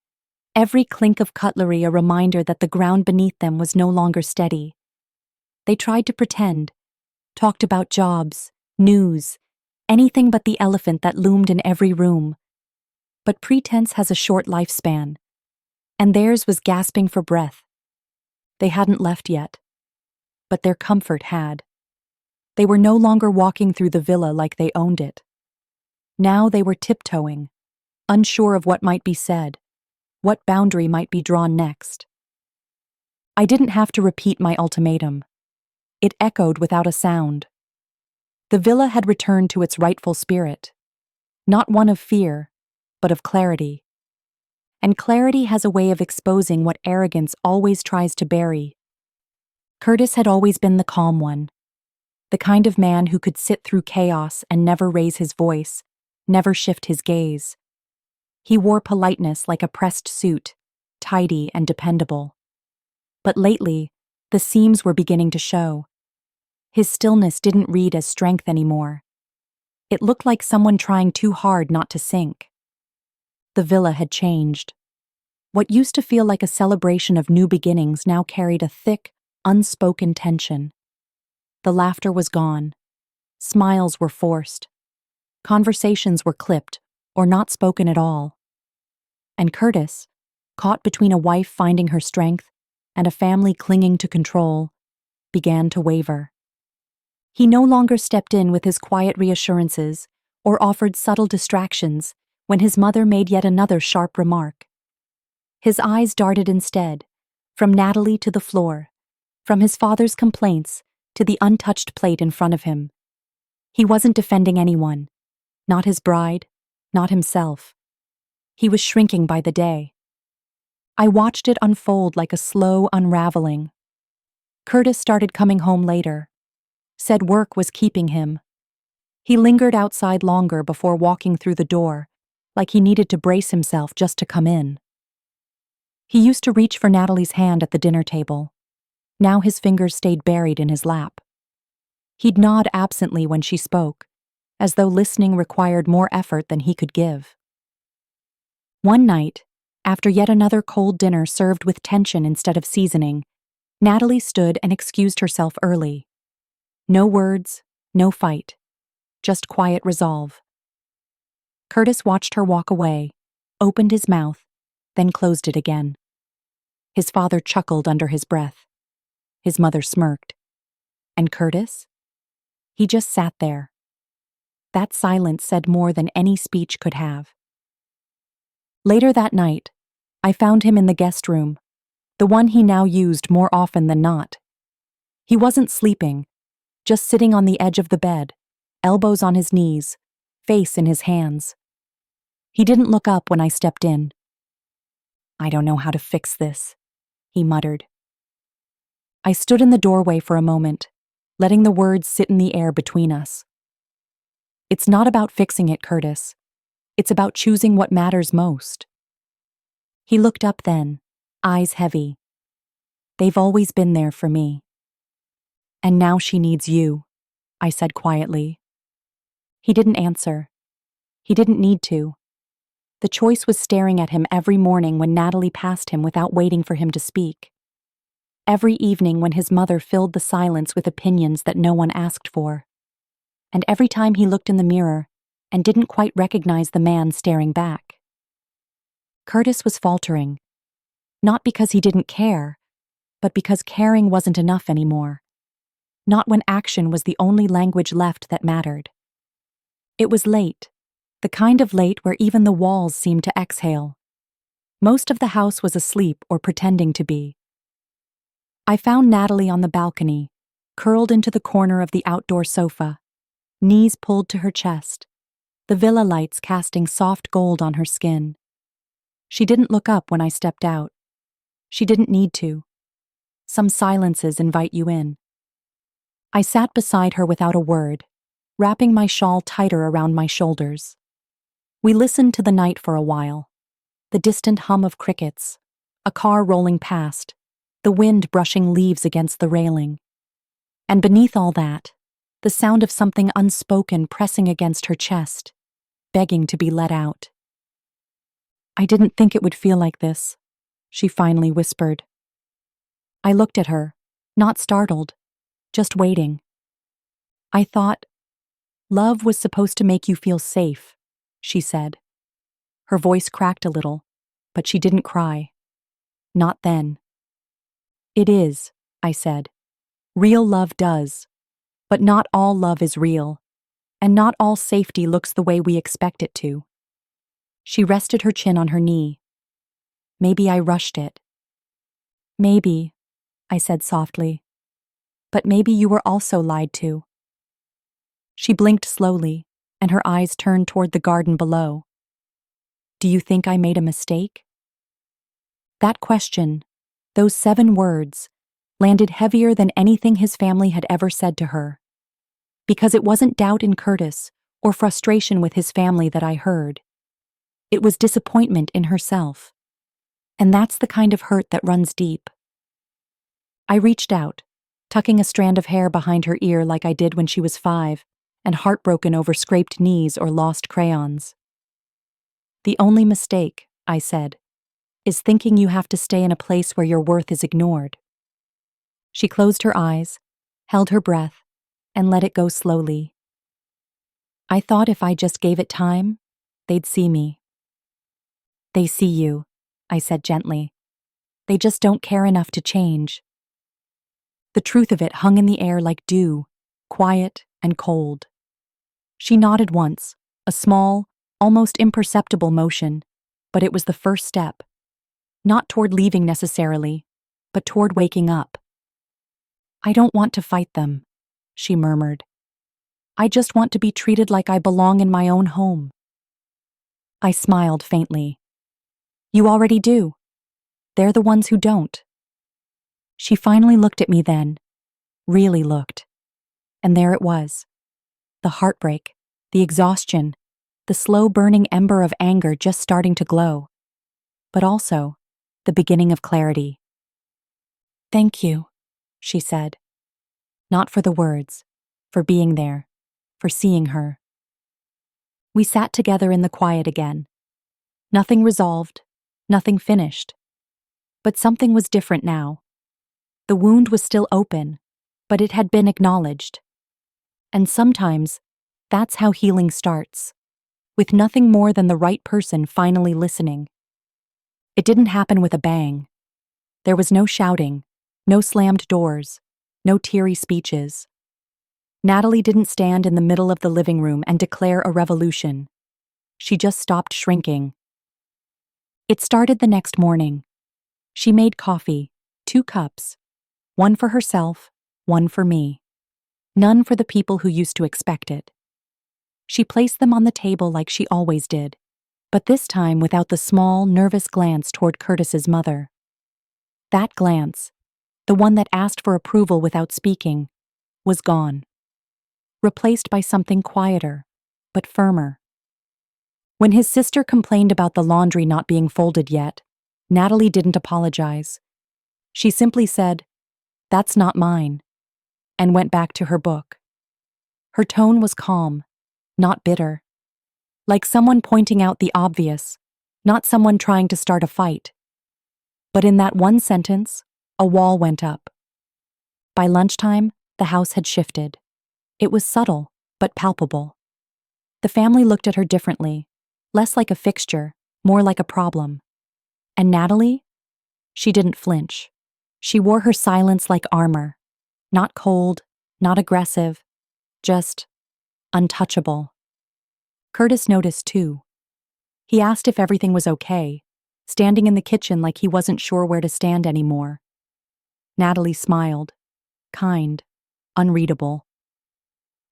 Every clink of cutlery a reminder that the ground beneath them was no longer steady. They tried to pretend, talked about jobs, news, anything but the elephant that loomed in every room. But pretense has a short lifespan, and theirs was gasping for breath. They hadn't left yet, but their comfort had. They were no longer walking through the villa like they owned it. Now they were tiptoeing, unsure of what might be said, what boundary might be drawn next. I didn't have to repeat my ultimatum. It echoed without a sound. The villa had returned to its rightful spirit, not one of fear, but of clarity. And clarity has a way of exposing what arrogance always tries to bury. Curtis had always been the calm one, the kind of man who could sit through chaos and never raise his voice, never shift his gaze. He wore politeness like a pressed suit, tidy and dependable. But lately, the seams were beginning to show. His stillness didn't read as strength anymore. It looked like someone trying too hard not to sink. The villa had changed. What used to feel like a celebration of new beginnings now carried a thick, unspoken tension. The laughter was gone. Smiles were forced. Conversations were clipped, or not spoken at all. And Curtis, caught between a wife finding her strength and a family clinging to control, began to waver. He no longer stepped in with his quiet reassurances or offered subtle distractions when his mother made yet another sharp remark. His eyes darted instead, from Natalie to the floor, from his father's complaints to the untouched plate in front of him. He wasn't defending anyone, not his bride, not himself. He was shrinking by the day. I watched it unfold like a slow unraveling. Curtis started coming home later. Said work was keeping him. He lingered outside longer before walking through the door, like he needed to brace himself just to come in. He used to reach for Natalie's hand at the dinner table. Now his fingers stayed buried in his lap. He'd nod absently when she spoke, as though listening required more effort than he could give. One night, after yet another cold dinner served with tension instead of seasoning, Natalie stood and excused herself early. No words, no fight, just quiet resolve. Curtis watched her walk away, opened his mouth, then closed it again. His father chuckled under his breath. His mother smirked. And Curtis? He just sat there. That silence said more than any speech could have. Later that night, I found him in the guest room, the one he now used more often than not. He wasn't sleeping, just sitting on the edge of the bed, elbows on his knees, face in his hands. He didn't look up when I stepped in. "I don't know how to fix this," he muttered. I stood in the doorway for a moment, letting the words sit in the air between us. "It's not about fixing it, Curtis. It's about choosing what matters most." He looked up then, eyes heavy. "They've always been there for me. And now she needs you," I said quietly. He didn't answer. He didn't need to. The choice was staring at him every morning when Natalie passed him without waiting for him to speak. Every evening when his mother filled the silence with opinions that no one asked for. And every time he looked in the mirror and didn't quite recognize the man staring back. Curtis was faltering, not because he didn't care, but because caring wasn't enough anymore. Not when action was the only language left that mattered. It was late, the kind of late where even the walls seemed to exhale. Most of the house was asleep or pretending to be. I found Natalie on the balcony, curled into the corner of the outdoor sofa, knees pulled to her chest, the villa lights casting soft gold on her skin. She didn't look up when I stepped out. She didn't need to. Some silences invite you in. I sat beside her without a word, wrapping my shawl tighter around my shoulders. We listened to the night for a while. The distant hum of crickets, a car rolling past, the wind brushing leaves against the railing. And beneath all that, the sound of something unspoken pressing against her chest, begging to be let out. "I didn't think it would feel like this," she finally whispered. I looked at her, not startled, just waiting. I thought, "Love was supposed to make you feel safe," she said. Her voice cracked a little, but she didn't cry. Not then. "It is," I said. "Real love does. But not all love is real, and not all safety looks the way we expect it to." She rested her chin on her knee. "Maybe I rushed it." "Maybe," I said softly. "But maybe you were also lied to." She blinked slowly, and her eyes turned toward the garden below. "Do you think I made a mistake?" That question, those 7 words, landed heavier than anything his family had ever said to her. Because it wasn't doubt in Curtis or frustration with his family that I heard. It was disappointment in herself. And that's the kind of hurt that runs deep. I reached out, tucking a strand of hair behind her ear like I did when she was 5, and heartbroken over scraped knees or lost crayons. "The only mistake," I said, "is thinking you have to stay in a place where your worth is ignored." She closed her eyes, held her breath, and let it go slowly. "I thought if I just gave it time, they'd see me." "They see you," I said gently. "They just don't care enough to change." The truth of it hung in the air like dew, quiet and cold. She nodded once, a small, almost imperceptible motion, but it was the first step. Not toward leaving necessarily, but toward waking up. "I don't want to fight them," she murmured. "I just want to be treated like I belong in my own home." I smiled faintly. You already do. They're the ones who don't. She finally looked at me then, really looked. And there it was. The heartbreak, the exhaustion, the slow burning ember of anger just starting to glow. But also, the beginning of clarity. Thank you, she said. Not for the words, for being there, for seeing her. We sat together in the quiet again. Nothing resolved, nothing finished. But something was different now. The wound was still open, but it had been acknowledged. And sometimes, that's how healing starts, with nothing more than the right person finally listening. It didn't happen with a bang. There was no shouting, no slammed doors, no teary speeches. Natalie didn't stand in the middle of the living room and declare a revolution. She just stopped shrinking. It started the next morning. She made coffee, 2 cups, one for herself, one for me. None for the people who used to expect it. She placed them on the table like she always did, but this time without the small, nervous glance toward Curtis's mother. That glance, the one that asked for approval without speaking, was gone. Replaced by something quieter, but firmer. When his sister complained about the laundry not being folded yet, Natalie didn't apologize. She simply said, "That's not mine," and went back to her book. Her tone was calm, not bitter. Like someone pointing out the obvious, not someone trying to start a fight. But in that one sentence, a wall went up. By lunchtime, the house had shifted. It was subtle, but palpable. The family looked at her differently, less like a fixture, more like a problem. And Natalie? She didn't flinch. She wore her silence like armor. Not cold, not aggressive, just untouchable. Curtis noticed too. He asked if everything was okay, standing in the kitchen like he wasn't sure where to stand anymore. Natalie smiled, kind, unreadable.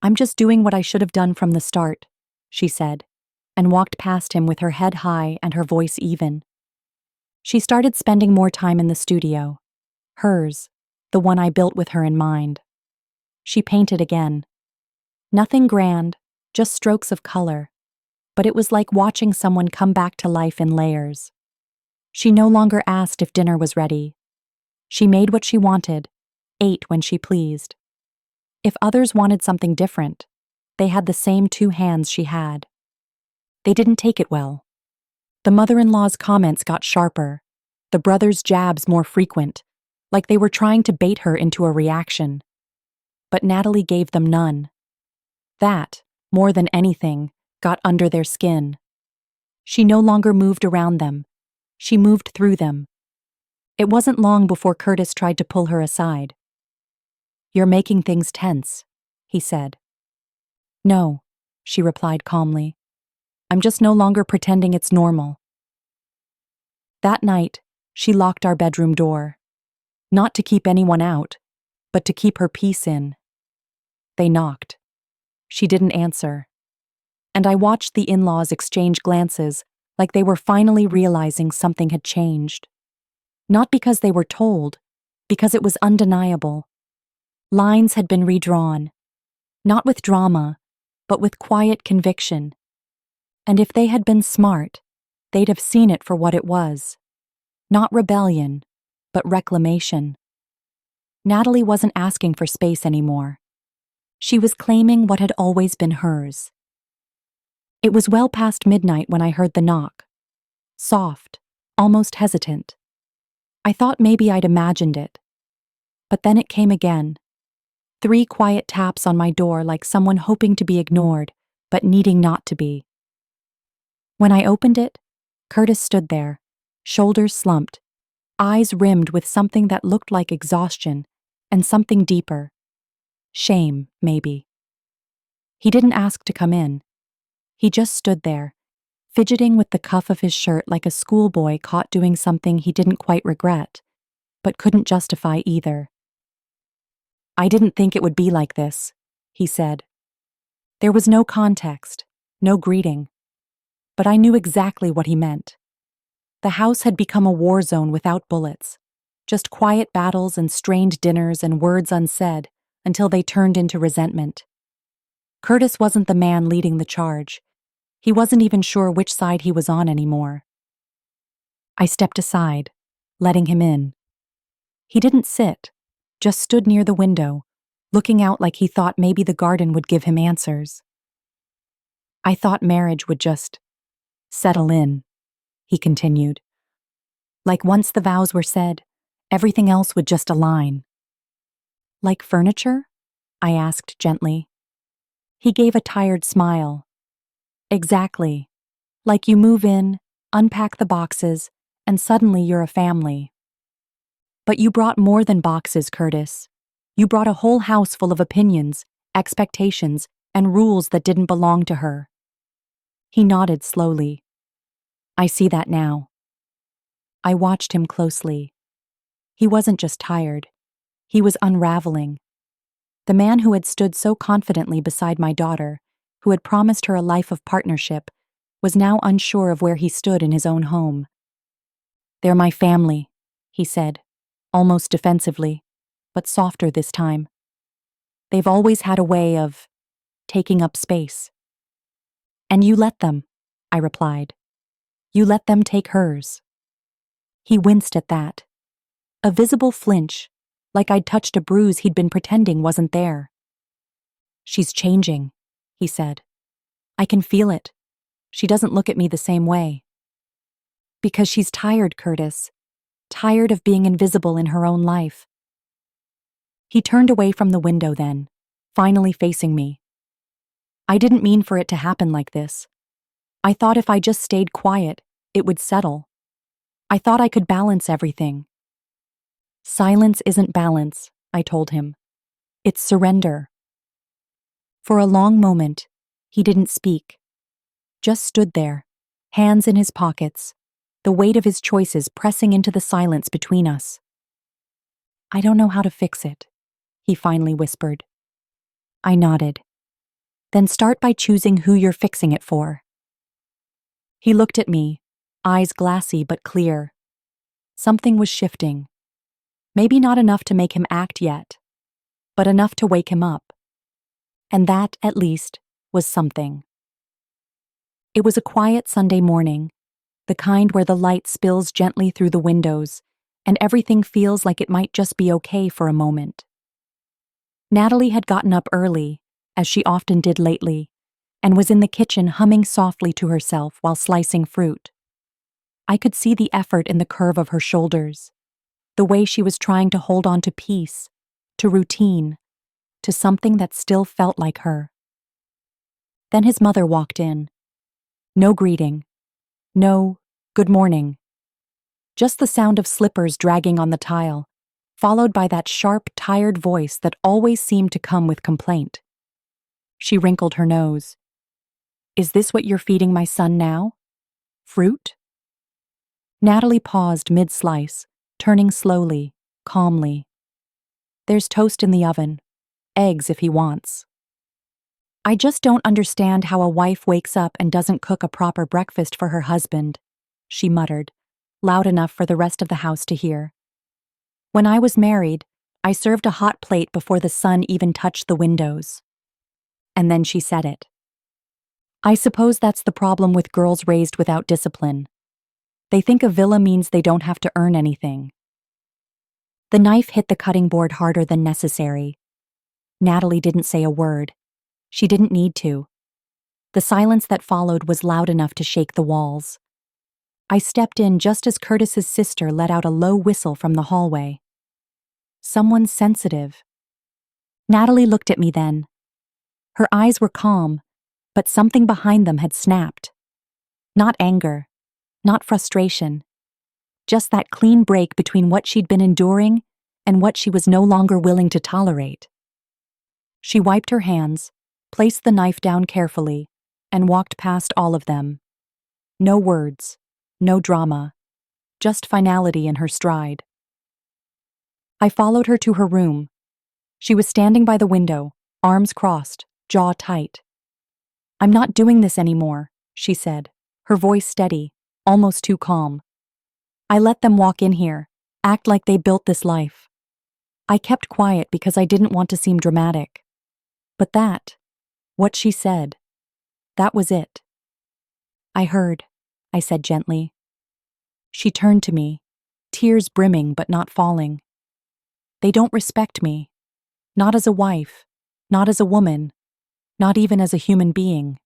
"I'm just doing what I should have done from the start," she said, and walked past him with her head high and her voice even. She started spending more time in the studio. Hers, the one I built with her in mind. She painted again. Nothing grand, just strokes of color, but it was like watching someone come back to life in layers. She no longer asked if dinner was ready. She made what she wanted, ate when she pleased. If others wanted something different, they had the same 2 hands she had. They didn't take it well. The mother-in-law's comments got sharper, the brothers' jabs more frequent, like they were trying to bait her into a reaction. But Natalie gave them none. That, more than anything, got under their skin. She no longer moved around them. She moved through them. It wasn't long before Curtis tried to pull her aside. "You're making things tense," he said. "No," she replied calmly. "I'm just no longer pretending it's normal." That night, she locked our bedroom door. Not to keep anyone out, but to keep her peace in. They knocked. She didn't answer. And I watched the in-laws exchange glances like they were finally realizing something had changed. Not because they were told, because it was undeniable. Lines had been redrawn, not with drama, but with quiet conviction. And if they had been smart, they'd have seen it for what it was. Not rebellion, but reclamation. Natalie wasn't asking for space anymore. She was claiming what had always been hers. It was well past midnight when I heard the knock. Soft, almost hesitant. I thought maybe I'd imagined it. But then it came again. 3 quiet taps on my door like someone hoping to be ignored, but needing not to be. When I opened it, Curtis stood there, shoulders slumped, eyes rimmed with something that looked like exhaustion, and something deeper. Shame, maybe. He didn't ask to come in. He just stood there, fidgeting with the cuff of his shirt like a schoolboy caught doing something he didn't quite regret, but couldn't justify either. "I didn't think it would be like this," he said. There was no context, no greeting. but I knew exactly what he meant. The house had become a war zone without bullets, just quiet battles and strained dinners and words unsaid until they turned into resentment. Curtis wasn't the man leading the charge. He wasn't even sure which side he was on anymore. I stepped aside, letting him in. He didn't sit, just stood near the window, looking out like he thought maybe the garden would give him answers. I thought marriage would just settle in, he continued. Like once the vows were said, everything else would just align. Like furniture? I asked gently. He gave a tired smile. Exactly. Like you move in, unpack the boxes, and suddenly you're a family. But you brought more than boxes, Curtis. You brought a whole house full of opinions, expectations, and rules that didn't belong to her. He nodded slowly. I see that now. I watched him closely. He wasn't just tired. He was unraveling. The man who had stood so confidently beside my daughter, who had promised her a life of partnership, was now unsure of where he stood in his own home. They're my family, he said, almost defensively, but softer this time. They've always had a way of taking up space. And you let them, I replied. You let them take hers. He winced at that. A visible flinch, like I'd touched a bruise he'd been pretending wasn't there. She's changing, he said. I can feel it. She doesn't look at me the same way. Because she's tired, Curtis. Tired of being invisible in her own life. He turned away from the window then, finally facing me. I didn't mean for it to happen like this. I thought if I just stayed quiet, it would settle. I thought I could balance everything. Silence isn't balance, I told him. It's surrender. For a long moment, he didn't speak. Just stood there, hands in his pockets, the weight of his choices pressing into the silence between us. I don't know how to fix it, he finally whispered. I nodded. Then start by choosing who you're fixing it for. He looked at me, eyes glassy but clear. Something was shifting. Maybe not enough to make him act yet, but enough to wake him up. And that, at least, was something. It was a quiet Sunday morning, the kind where the light spills gently through the windows, and everything feels like it might just be okay for a moment. Natalie had gotten up early, as she often did lately, and was in the kitchen humming softly to herself while slicing fruit. I could see the effort in the curve of her shoulders, the way she was trying to hold on to peace, to routine, to something that still felt like her. Then his mother walked in. No greeting. No, good morning. Just the sound of slippers dragging on the tile, followed by that sharp, tired voice that always seemed to come with complaint. She wrinkled her nose. Is this what you're feeding my son now? Fruit? Natalie paused mid-slice, turning slowly, calmly. There's toast in the oven. Eggs if he wants. I just don't understand how a wife wakes up and doesn't cook a proper breakfast for her husband, she muttered, loud enough for the rest of the house to hear. When I was married, I served a hot plate before the sun even touched the windows. And then she said it. I suppose that's the problem with girls raised without discipline. They think a villa means they don't have to earn anything. The knife hit the cutting board harder than necessary. Natalie didn't say a word. She didn't need to. The silence that followed was loud enough to shake the walls. I stepped in just as Curtis's sister let out a low whistle from the hallway. Someone sensitive. Natalie looked at me then. Her eyes were calm, but something behind them had snapped. Not anger, not frustration. Just that clean break between what she'd been enduring and what she was no longer willing to tolerate. She wiped her hands, placed the knife down carefully, and walked past all of them. No words, no drama, just finality in her stride. I followed her to her room. She was standing by the window, arms crossed, jaw tight. I'm not doing this anymore, she said, her voice steady, almost too calm. "I let them walk in here, act like they built this life. I kept quiet because I didn't want to seem dramatic. But what she said, that was it." "I heard," I said gently. She turned to me, tears brimming but not falling. "They don't respect me. Not as a wife, not as a woman, not even as a human being.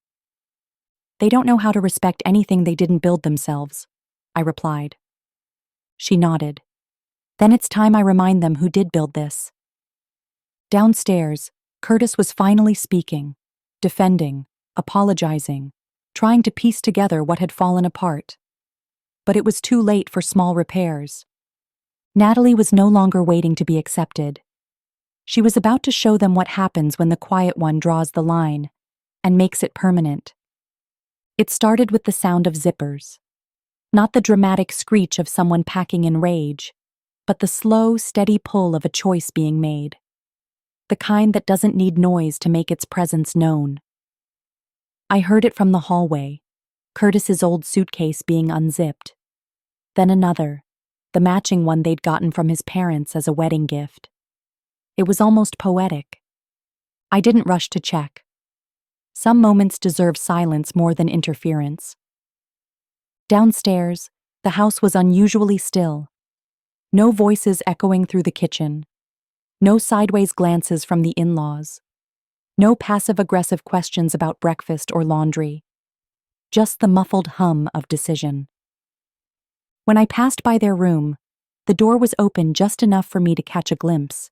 They don't know how to respect anything they didn't build themselves," I replied. She nodded. "Then it's time I remind them who did build this." Downstairs, Curtis was finally speaking, defending, apologizing, trying to piece together what had fallen apart. But it was too late for small repairs. Natalie was no longer waiting to be accepted. She was about to show them what happens when the quiet one draws the line and makes it permanent. It started with the sound of zippers. Not the dramatic screech of someone packing in rage, but the slow, steady pull of a choice being made. The kind that doesn't need noise to make its presence known. I heard it from the hallway, Curtis's old suitcase being unzipped. Then another, the matching one they'd gotten from his parents as a wedding gift. It was almost poetic. I didn't rush to check. Some moments deserve silence more than interference. Downstairs, the house was unusually still. No voices echoing through the kitchen. No sideways glances from the in-laws. No passive-aggressive questions about breakfast or laundry. Just the muffled hum of decision. When I passed by their room, the door was open just enough for me to catch a glimpse.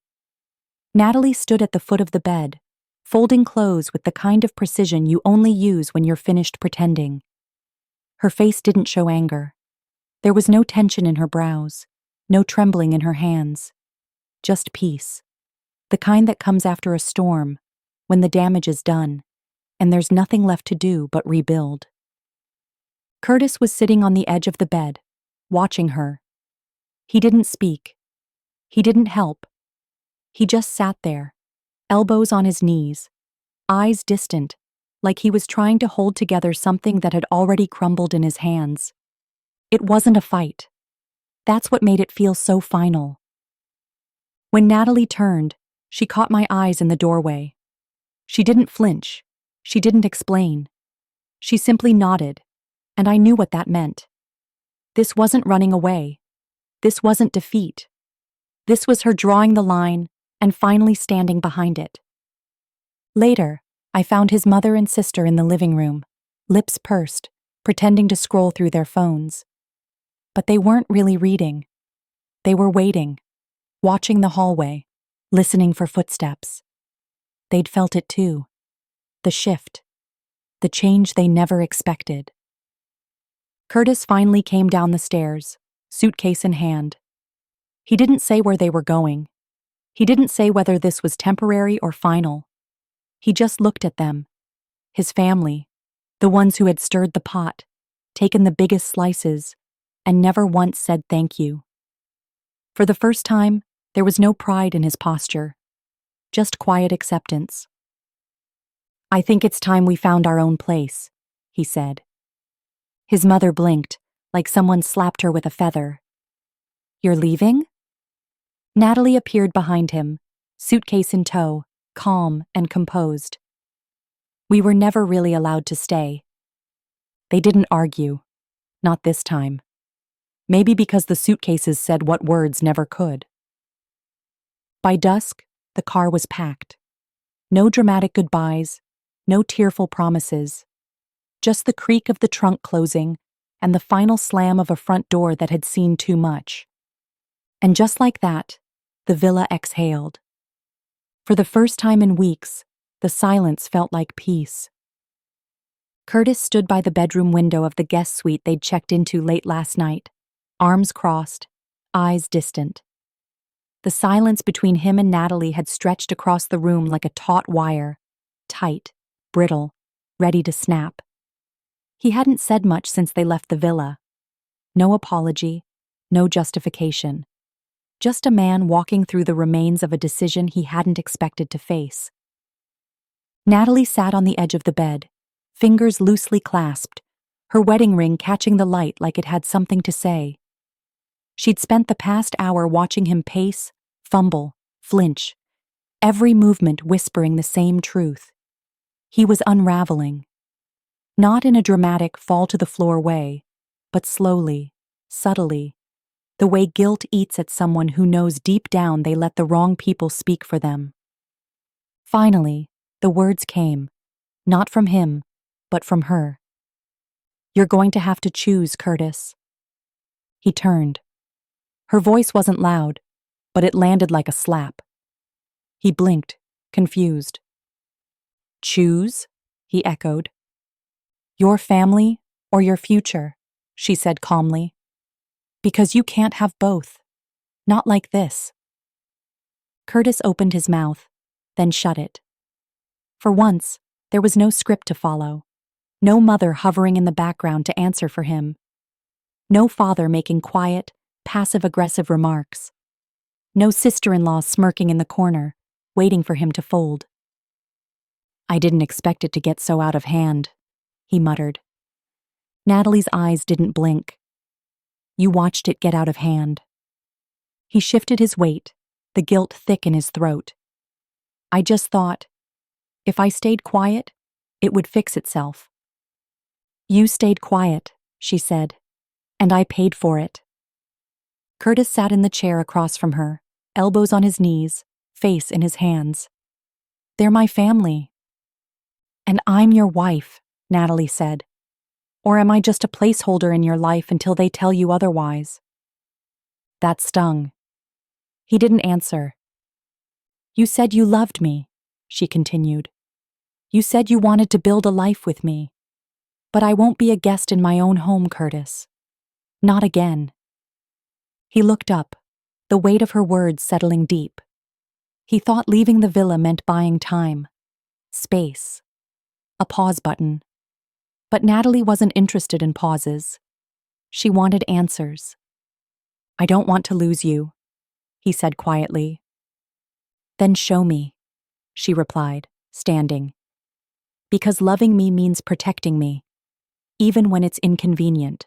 Natalie stood at the foot of the bed, folding clothes with the kind of precision you only use when you're finished pretending. Her face didn't show anger. There was no tension in her brows, no trembling in her hands. Just peace. The kind that comes after a storm, when the damage is done, and there's nothing left to do but rebuild. Curtis was sitting on the edge of the bed, watching her. He didn't speak. He didn't help. He just sat there, elbows on his knees, eyes distant, like he was trying to hold together something that had already crumbled in his hands. It wasn't a fight. That's what made it feel so final. When Natalie turned, she caught my eyes in the doorway. She didn't flinch. She didn't explain. She simply nodded, and I knew what that meant. This wasn't running away. This wasn't defeat. This was her drawing the line and finally standing behind it. Later, I found his mother and sister in the living room, lips pursed, pretending to scroll through their phones. But they weren't really reading. They were waiting, watching the hallway, listening for footsteps. They'd felt it too. The shift. The change they never expected. Curtis finally came down the stairs, suitcase in hand. He didn't say where they were going. He didn't say whether this was temporary or final. He just looked at them. His family, the ones who had stirred the pot, taken the biggest slices, and never once said thank you. For the first time, there was no pride in his posture, just quiet acceptance. "I think it's time we found our own place," he said. His mother blinked, like someone slapped her with a feather. "You're leaving?" Natalie appeared behind him, suitcase in tow, calm and composed. "We were never really allowed to stay." They didn't argue. Not this time. Maybe because the suitcases said what words never could. By dusk, the car was packed. No dramatic goodbyes, no tearful promises. Just the creak of the trunk closing and the final slam of a front door that had seen too much. And just like that, the villa exhaled. For the first time in weeks, the silence felt like peace. Curtis stood by the bedroom window of the guest suite they'd checked into late last night, arms crossed, eyes distant. The silence between him and Natalie had stretched across the room like a taut wire, tight, brittle, ready to snap. He hadn't said much since they left the villa. No apology, no justification. Just a man walking through the remains of a decision he hadn't expected to face. Natalie sat on the edge of the bed, fingers loosely clasped, her wedding ring catching the light like it had something to say. She'd spent the past hour watching him pace, fumble, flinch, every movement whispering the same truth. He was unraveling. Not in a dramatic fall-to-the-floor way, but slowly, subtly, the way guilt eats at someone who knows deep down they let the wrong people speak for them. Finally, the words came, not from him, but from her. "You're going to have to choose, Curtis." He turned. Her voice wasn't loud, but it landed like a slap. He blinked, confused. "Choose?" he echoed. "Your family or your future," she said calmly. "Because you can't have both. Not like this." Curtis opened his mouth, then shut it. For once, there was no script to follow. No mother hovering in the background to answer for him. No father making quiet, passive-aggressive remarks. No sister-in-law smirking in the corner, waiting for him to fold. "I didn't expect it to get so out of hand," he muttered. Natalie's eyes didn't blink. "You watched it get out of hand." He shifted his weight, the guilt thick in his throat. "I just thought, if I stayed quiet, it would fix itself." "You stayed quiet," she said, "and I paid for it." Curtis sat in the chair across from her, elbows on his knees, face in his hands. "They're my family." "And I'm your wife," Natalie said. "Or am I just a placeholder in your life until they tell you otherwise?" That stung. He didn't answer. "You said you loved me," she continued. "You said you wanted to build a life with me. But I won't be a guest in my own home, Curtis. Not again." He looked up, the weight of her words settling deep. He thought leaving the villa meant buying time, space, a pause button. But Natalie wasn't interested in pauses. She wanted answers. "I don't want to lose you," he said quietly. "Then show me," she replied, standing. "Because loving me means protecting me, even when it's inconvenient."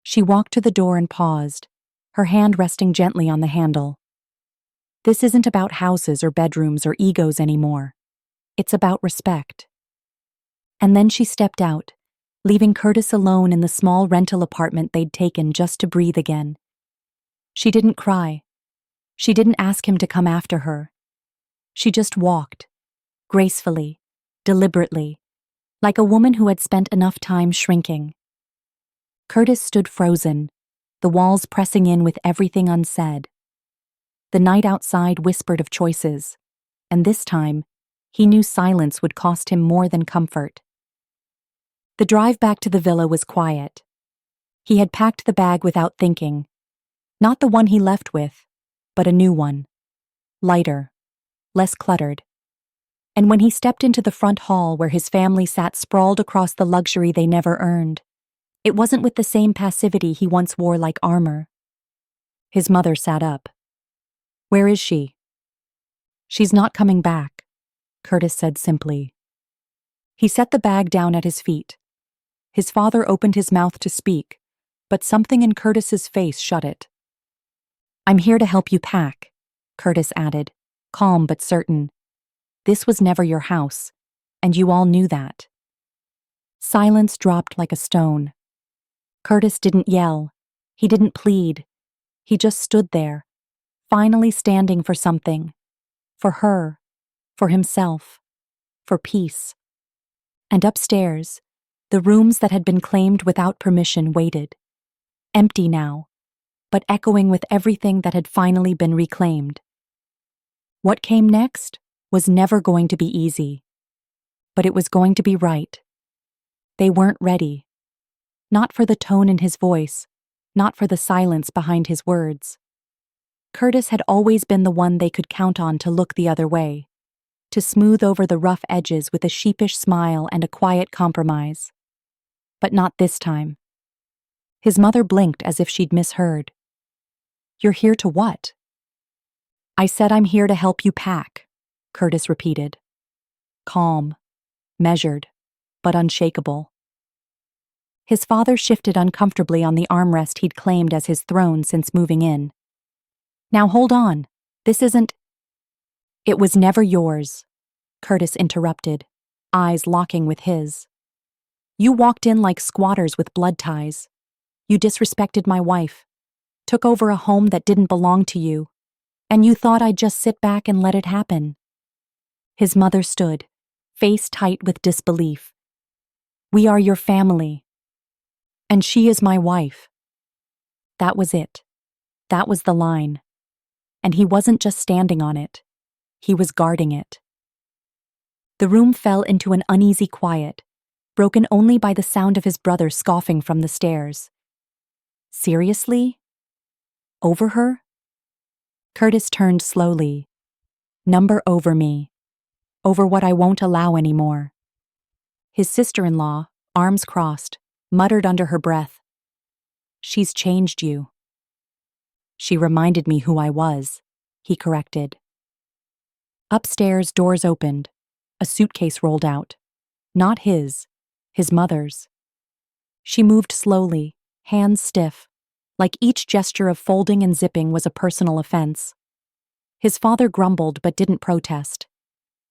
She walked to the door and paused, her hand resting gently on the handle. "This isn't about houses or bedrooms or egos anymore. It's about respect." And then she stepped out, leaving Curtis alone in the small rental apartment they'd taken just to breathe again. She didn't cry. She didn't ask him to come after her. She just walked, gracefully, deliberately, like a woman who had spent enough time shrinking. Curtis stood frozen, the walls pressing in with everything unsaid. The night outside whispered of choices, and this time, he knew silence would cost him more than comfort. The drive back to the villa was quiet. He had packed the bag without thinking. Not the one he left with, but a new one. Lighter, less cluttered. And when he stepped into the front hall where his family sat sprawled across the luxury they never earned, it wasn't with the same passivity he once wore like armor. His mother sat up. "Where is she?" "She's not coming back," Curtis said simply. He set the bag down at his feet. His father opened his mouth to speak, but something in Curtis's face shut it. "I'm here to help you pack," Curtis added, calm but certain. "This was never your house, and you all knew that." Silence dropped like a stone. Curtis didn't yell. He didn't plead. He just stood there, finally standing for something. For her. For himself. For peace. And upstairs, the rooms that had been claimed without permission waited. Empty now, but echoing with everything that had finally been reclaimed. What came next was never going to be easy. But it was going to be right. They weren't ready. Not for the tone in his voice, not for the silence behind his words. Curtis had always been the one they could count on to look the other way, to smooth over the rough edges with a sheepish smile and a quiet compromise. But not this time. His mother blinked as if she'd misheard. "You're here to what?" "I said I'm here to help you pack," Curtis repeated. Calm, measured, but unshakable. His father shifted uncomfortably on the armrest he'd claimed as his throne since moving in. Now hold on. This isn't— It was never yours, Curtis interrupted, eyes locking with his. You walked in like squatters with blood ties. You disrespected my wife, took over a home that didn't belong to you, and you thought I'd just sit back and let it happen. His mother stood, face tight with disbelief. We are your family. And she is my wife. That was it. That was the line. And he wasn't just standing on it. He was guarding it. The room fell into an uneasy quiet, broken only by the sound of his brother scoffing from the stairs. Seriously? Over her? Curtis turned slowly. Number over me. Over what I won't allow anymore. His sister-in-law, arms crossed, muttered under her breath. She's changed you. She reminded me who I was, he corrected. Upstairs, doors opened. A suitcase rolled out. Not his mother's. She moved slowly, hands stiff, like each gesture of folding and zipping was a personal offense. His father grumbled but didn't protest.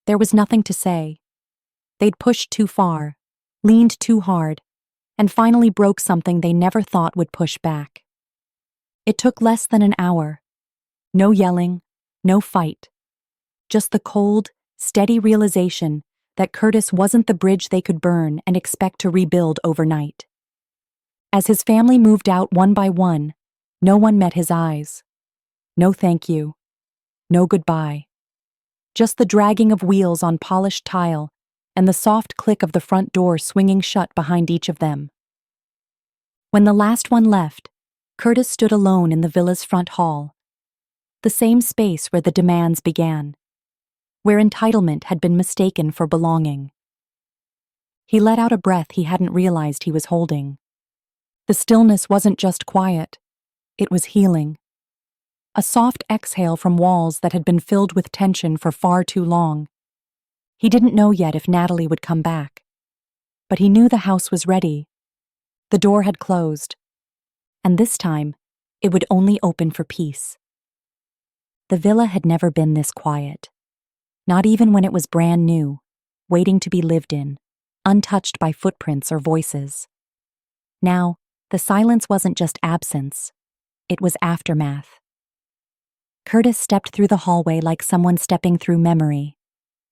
There was nothing to say. They'd pushed too far, leaned too hard, and finally broke something they never thought would push back. It took less than an hour. No yelling, no fight. Just the cold, steady realization that Curtis wasn't the bridge they could burn and expect to rebuild overnight. As his family moved out one by one, no one met his eyes. No thank you. No goodbye. Just the dragging of wheels on polished tile and the soft click of the front door swinging shut behind each of them. When the last one left, Curtis stood alone in the villa's front hall, the same space where the demands began, where entitlement had been mistaken for belonging. He let out a breath he hadn't realized he was holding. The stillness wasn't just quiet, it was healing. A soft exhale from walls that had been filled with tension for far too long. He didn't know yet if Natalie would come back, but he knew the house was ready. The door had closed, and this time, it would only open for peace. The villa had never been this quiet, not even when it was brand new, waiting to be lived in, untouched by footprints or voices. Now, the silence wasn't just absence, it was aftermath. Curtis stepped through the hallway like someone stepping through memory,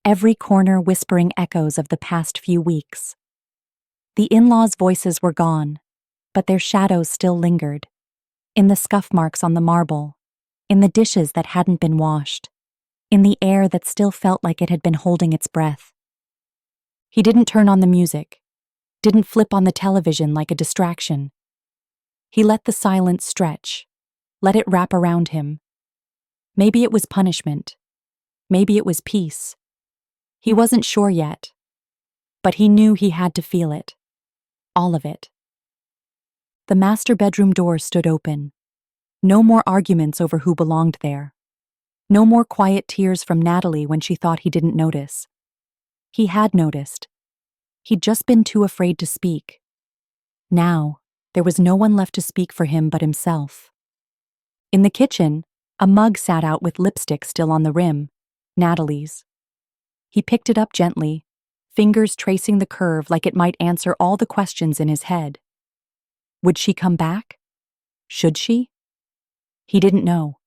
every corner whispering echoes of the past few weeks. The in-laws' voices were gone, but their shadows still lingered, in the scuff marks on the marble, in the dishes that hadn't been washed, in the air that still felt like it had been holding its breath. He didn't turn on the music, didn't flip on the television like a distraction. He let the silence stretch, let it wrap around him. Maybe it was punishment. Maybe it was peace. He wasn't sure yet, but he knew he had to feel it. All of it. The master bedroom door stood open. No more arguments over who belonged there. No more quiet tears from Natalie when she thought he didn't notice. He had noticed. He'd just been too afraid to speak. Now, there was no one left to speak for him but himself. In the kitchen, a mug sat out with lipstick still on the rim, Natalie's. He picked it up gently, fingers tracing the curve like it might answer all the questions in his head. Would she come back? Should she? He didn't know.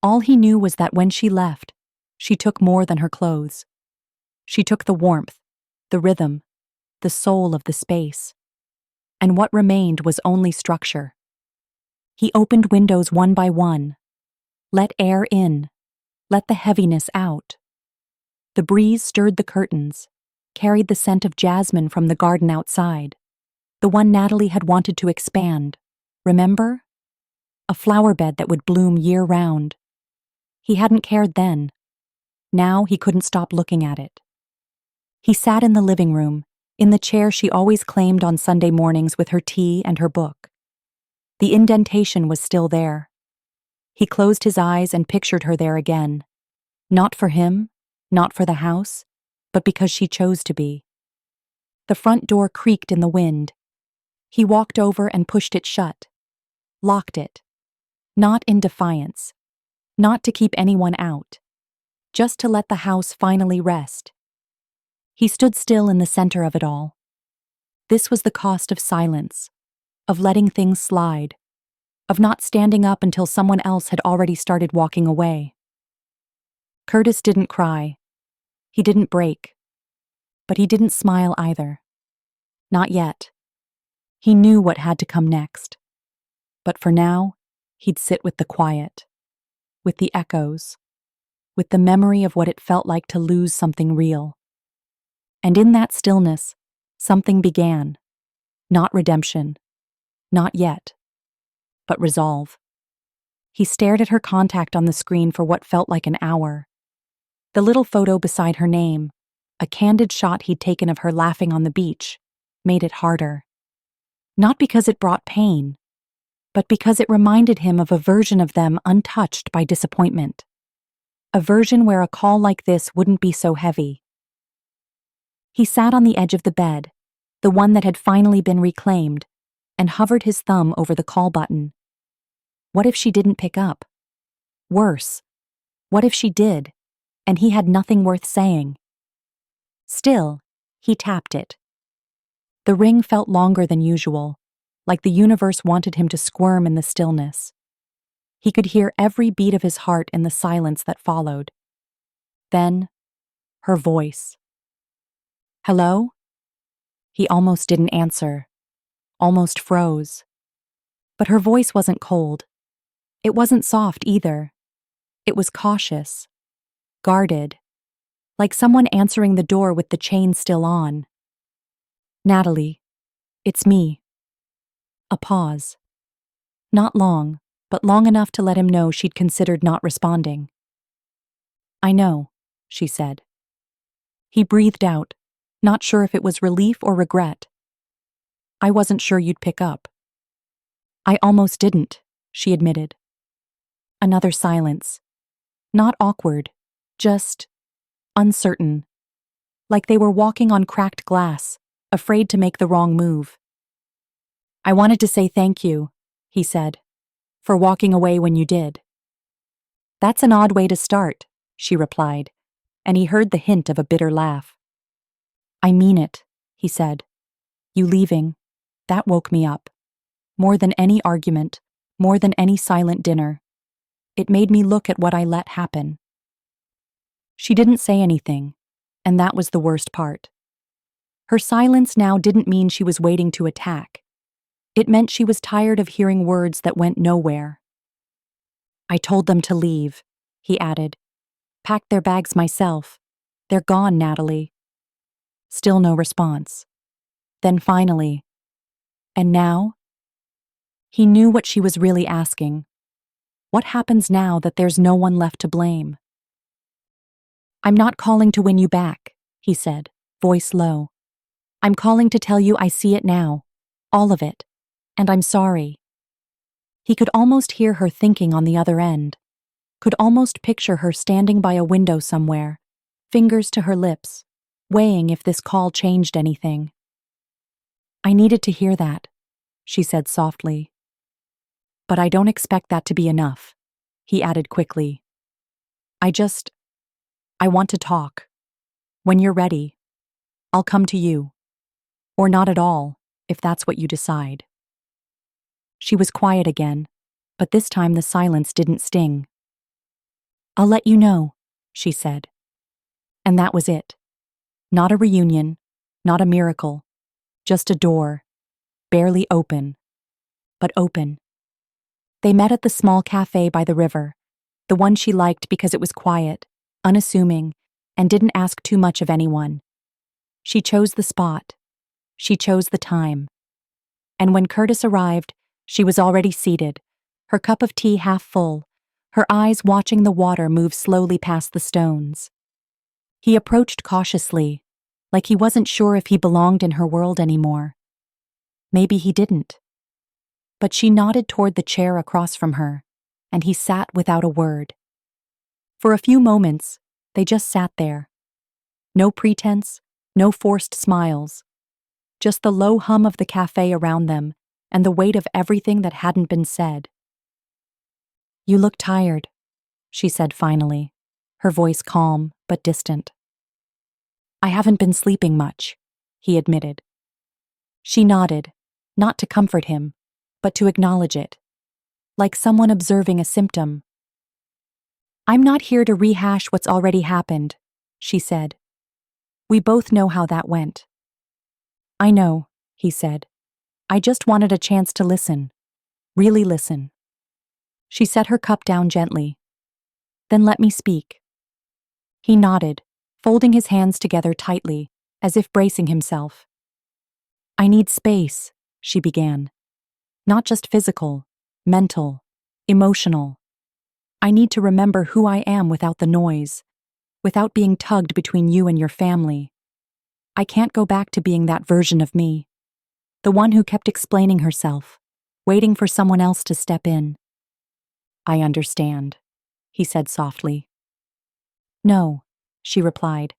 All he knew was that when she left, she took more than her clothes. She took the warmth, the rhythm, the soul of the space. And what remained was only structure. He opened windows one by one. Let air in. Let the heaviness out. The breeze stirred the curtains, carried the scent of jasmine from the garden outside, the one Natalie had wanted to expand. Remember? A flower bed that would bloom year-round. He hadn't cared then. Now he couldn't stop looking at it. He sat in the living room, in the chair she always claimed on Sunday mornings with her tea and her book. The indentation was still there. He closed his eyes and pictured her there again. Not for him, not for the house, but because she chose to be. The front door creaked in the wind. He walked over and pushed it shut, locked it. Not in defiance, not to keep anyone out, just to let the house finally rest. He stood still in the center of it all. This was the cost of silence, of letting things slide, of not standing up until someone else had already started walking away. Curtis didn't cry. He didn't break. But he didn't smile either. Not yet. He knew what had to come next. But for now, he'd sit with the quiet, with the echoes, with the memory of what it felt like to lose something real. And in that stillness, something began. Not redemption. Not yet. But resolve. He stared at her contact on the screen for what felt like an hour. The little photo beside her name, a candid shot he'd taken of her laughing on the beach, made it harder. Not because it brought pain, but because it reminded him of a version of them untouched by disappointment. A version where a call like this wouldn't be so heavy. He sat on the edge of the bed, the one that had finally been reclaimed, and hovered his thumb over the call button. What if she didn't pick up? Worse, what if she did, and he had nothing worth saying? Still, he tapped it. The ring felt longer than usual, like the universe wanted him to squirm in the stillness. He could hear every beat of his heart in the silence that followed. Then, her voice. Hello? He almost didn't answer, almost froze. But her voice wasn't cold. It wasn't soft either. It was cautious, guarded, like someone answering the door with the chain still on. Natalie, it's me. A pause. Not long, but long enough to let him know she'd considered not responding. I know, she said. He breathed out, not sure if it was relief or regret. I wasn't sure you'd pick up. I almost didn't, she admitted. Another silence. Not awkward, just uncertain. Like they were walking on cracked glass, afraid to make the wrong move. I wanted to say thank you, he said, for walking away when you did. That's an odd way to start, she replied, and he heard the hint of a bitter laugh. I mean it, he said. You leaving, that woke me up. More than any argument, more than any silent dinner. It made me look at what I let happen. She didn't say anything, and that was the worst part. Her silence now didn't mean she was waiting to attack. It meant she was tired of hearing words that went nowhere. I told them to leave, he added. Packed their bags myself. They're gone, Natalie. Still no response. Then finally, and now? He knew what she was really asking. What happens now that there's no one left to blame? I'm not calling to win you back, he said, voice low. I'm calling to tell you I see it now, all of it, and I'm sorry. He could almost hear her thinking on the other end, could almost picture her standing by a window somewhere, fingers to her lips, weighing if this call changed anything. I needed to hear that, she said softly. But I don't expect that to be enough, he added quickly. I want to talk. When you're ready, I'll come to you. Or not at all, if that's what you decide. She was quiet again, but this time the silence didn't sting. I'll let you know, she said. And that was it. Not a reunion, not a miracle, just a door, barely open, but open. They met at the small cafe by the river, the one she liked because it was quiet, unassuming, and didn't ask too much of anyone. She chose the spot. She chose the time. And when Curtis arrived, she was already seated, her cup of tea half full, her eyes watching the water move slowly past the stones. He approached cautiously, like he wasn't sure if he belonged in her world anymore. Maybe he didn't. But she nodded toward the chair across from her, and he sat without a word. For a few moments, they just sat there. No pretense, no forced smiles. just the low hum of the cafe around them and the weight of everything that hadn't been said. "You look tired," she said finally, her voice calm but distant. "I haven't been sleeping much," he admitted. She nodded, not to comfort him, but to acknowledge it, like someone observing a symptom. "I'm not here to rehash what's already happened," she said. "We both know how that went." "I know," he said. "I just wanted a chance to listen. Really listen." She set her cup down gently. "Then let me speak." He nodded, folding his hands together tightly, as if bracing himself. "I need space," she began. "Not just physical, mental, emotional. I need to remember who I am without the noise, without being tugged between you and your family. I can't go back to being that version of me, the one who kept explaining herself, waiting for someone else to step in." "I understand," he said softly. "No," she replied.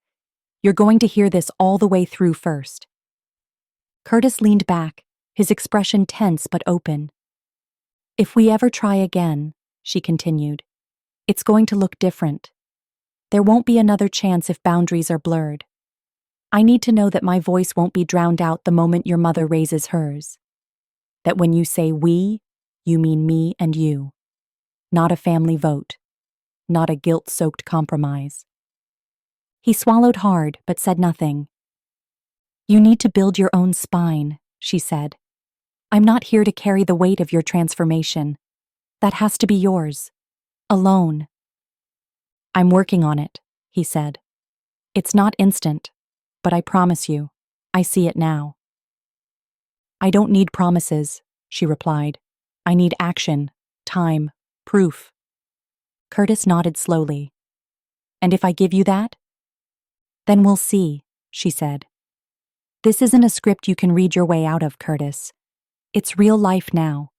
"You're going to hear this all the way through first." Curtis leaned back, his expression tense but open. "If we ever try again," she continued, "it's going to look different. There won't be another chance if boundaries are blurred. I need to know that my voice won't be drowned out the moment your mother raises hers. That when you say we, you mean me and you. Not a family vote. Not a guilt-soaked compromise." He swallowed hard but said nothing. "You need to build your own spine," she said. "I'm not here to carry the weight of your transformation. That has to be yours. Alone." "I'm working on it," he said. "It's not instant, but I promise you, I see it now." "I don't need promises," she replied. "I need action, time, proof." Curtis nodded slowly. "And if I give you that?" "Then we'll see," she said. "This isn't a script you can read your way out of, Curtis. It's real life now."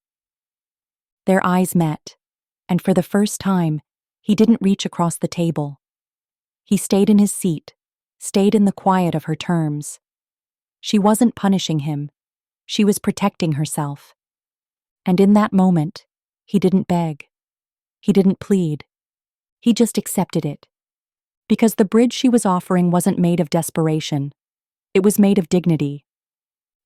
Their eyes met, and for the first time, he didn't reach across the table. He stayed in his seat, stayed in the quiet of her terms. She wasn't punishing him. She was protecting herself. And in that moment, he didn't beg. He didn't plead. He just accepted it. Because the bridge she was offering wasn't made of desperation. It was made of dignity.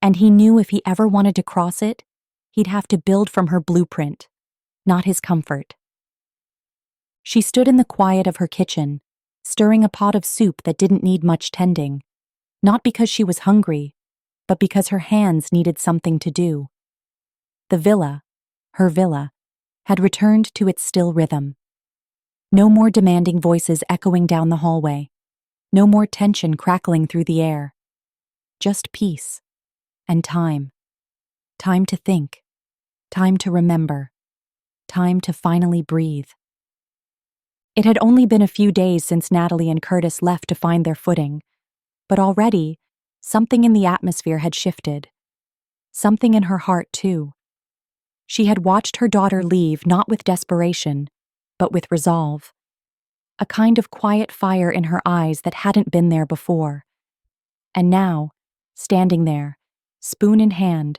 And he knew if he ever wanted to cross it, he'd have to build from her blueprint, not his comfort. She stood in the quiet of her kitchen, stirring a pot of soup that didn't need much tending, not because she was hungry, but because her hands needed something to do. The villa, her villa, had returned to its still rhythm. No more demanding voices echoing down the hallway. No more tension crackling through the air. Just peace. And time. Time to think. Time to remember. Time to finally breathe. It had only been a few days since Natalie and Curtis left to find their footing, but already, something in the atmosphere had shifted. Something in her heart, too. She had watched her daughter leave not with desperation, but with resolve. A kind of quiet fire in her eyes that hadn't been there before. And now, standing there, spoon in hand,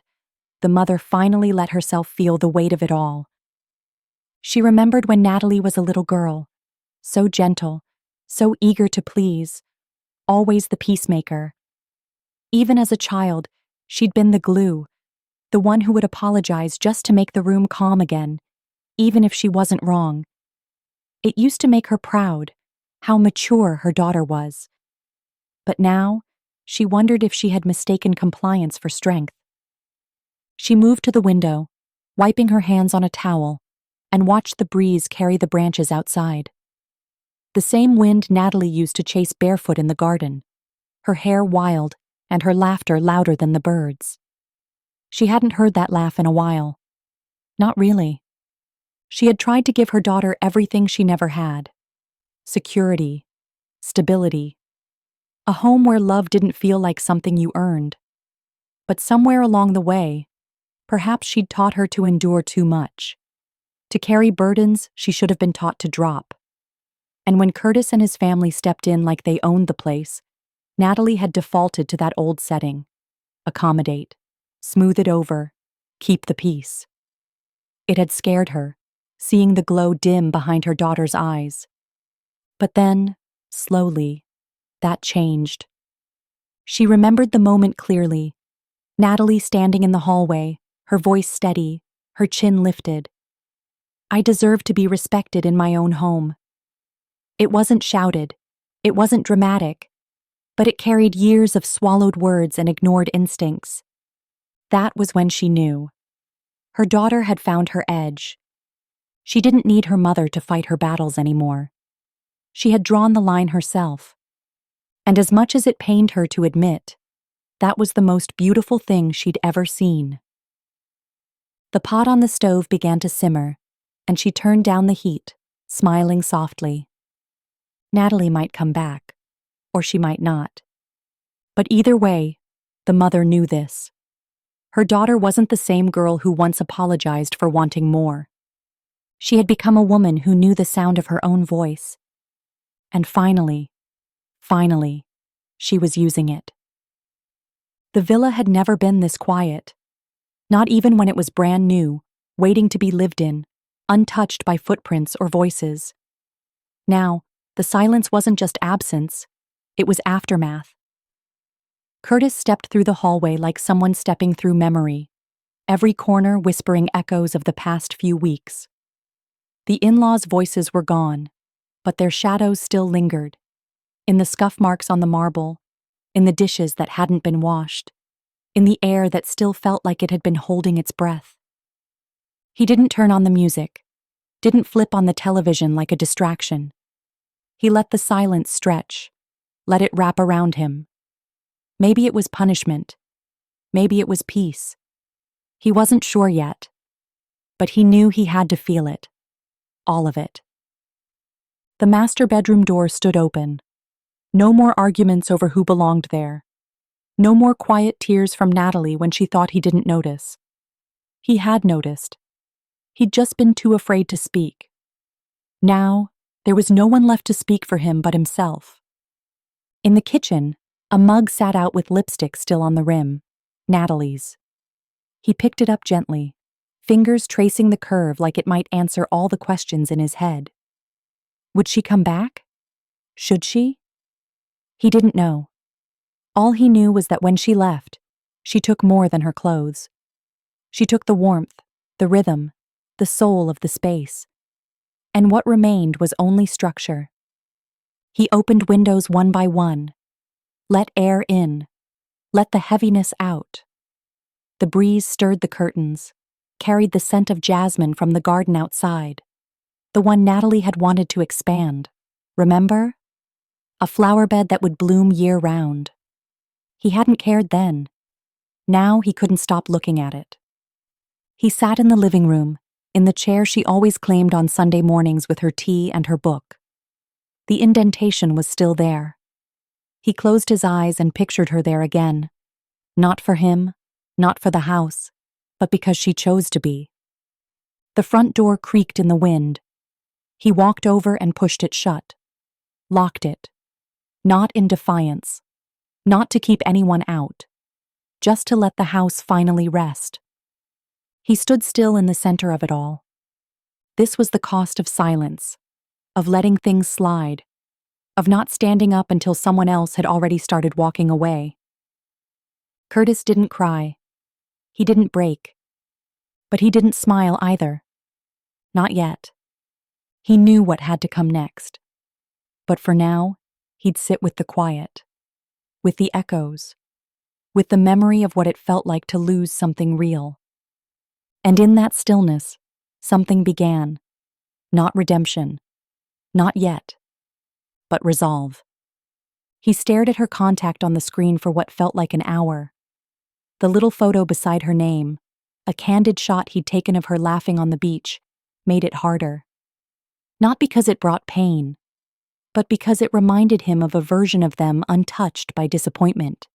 the mother finally let herself feel the weight of it all. She remembered when Natalie was a little girl, so gentle, so eager to please, always the peacemaker. Even as a child, she'd been the glue, the one who would apologize just to make the room calm again, even if she wasn't wrong. It used to make her proud, how mature her daughter was. But now, she wondered if she had mistaken compliance for strength. She moved to the window, wiping her hands on a towel, and watched the breeze carry the branches outside. The same wind Natalie used to chase barefoot in the garden, her hair wild and her laughter louder than the birds. She hadn't heard that laugh in a while. Not really. She had tried to give her daughter everything she never had. Security, stability, a home where love didn't feel like something you earned. But somewhere along the way, perhaps she'd taught her to endure too much, to carry burdens she should have been taught to drop. And when Curtis and his family stepped in like they owned the place, Natalie had defaulted to that old setting. accommodate, smooth it over, keep the peace. It had scared her, seeing the glow dim behind her daughter's eyes. But then, slowly, that changed. She remembered the moment clearly. Natalie standing in the hallway, her voice steady, her chin lifted. I deserve to be respected in my own home. It wasn't shouted, it wasn't dramatic, but it carried years of swallowed words and ignored instincts. That was when she knew. Her daughter had found her edge. She didn't need her mother to fight her battles anymore. She had drawn the line herself. And as much as it pained her to admit, that was the most beautiful thing she'd ever seen. The pot on the stove began to simmer, and she turned down the heat, smiling softly. Natalie might come back, or she might not. But either way, the mother knew this. Her daughter wasn't the same girl who once apologized for wanting more. She had become a woman who knew the sound of her own voice. And finally, she was using it. The villa had never been this quiet. Not even when it was brand new, waiting to be lived in, untouched by footprints or voices. Now, the silence wasn't just absence, it was aftermath. Curtis stepped through the hallway like someone stepping through memory, every corner whispering echoes of the past few weeks. The in-laws' voices were gone, but their shadows still lingered, in the scuff marks on the marble, in the dishes that hadn't been washed, in the air that still felt like it had been holding its breath. He didn't turn on the music, didn't flip on the television like a distraction. He let the silence stretch, let it wrap around him. Maybe it was punishment, maybe it was peace. He wasn't sure yet, but he knew he had to feel it, all of it. The master bedroom door stood open. No more arguments over who belonged there. No more quiet tears from Natalie when she thought he didn't notice. He had noticed. He'd just been too afraid to speak. Now, there was no one left to speak for him but himself. In the kitchen, a mug sat out with lipstick still on the rim, Natalie's. He picked it up gently, fingers tracing the curve like it might answer all the questions in his head. Would she come back? Should she? He didn't know. All he knew was that when she left, she took more than her clothes. She took the warmth, the rhythm, the soul of the space. And what remained was only structure. He opened windows one by one. Let air in. Let the heaviness out. The breeze stirred the curtains, carried the scent of jasmine from the garden outside, the one Natalie had wanted to expand. Remember? A flower bed that would bloom year-round. He hadn't cared then. Now he couldn't stop looking at it. He sat in the living room, in the chair she always claimed on Sunday mornings with her tea and her book. The indentation was still there. He closed his eyes and pictured her there again. Not for him, not for the house, but because she chose to be. The front door creaked in the wind. He walked over and pushed it shut. Locked it. Not in defiance. Not to keep anyone out. Just to let the house finally rest. He stood still in the center of it all. This was the cost of silence, of letting things slide, of not standing up until someone else had already started walking away. Curtis didn't cry. He didn't break. But he didn't smile either. Not yet. He knew what had to come next. But for now, he'd sit with the quiet, with the echoes, with the memory of what it felt like to lose something real. And in that stillness, something began. Not redemption. Not yet. But resolve. He stared at her contact on the screen for what felt like an hour. The little photo beside her name, a candid shot he'd taken of her laughing on the beach, made it harder. Not because it brought pain, but because it reminded him of a version of them untouched by disappointment.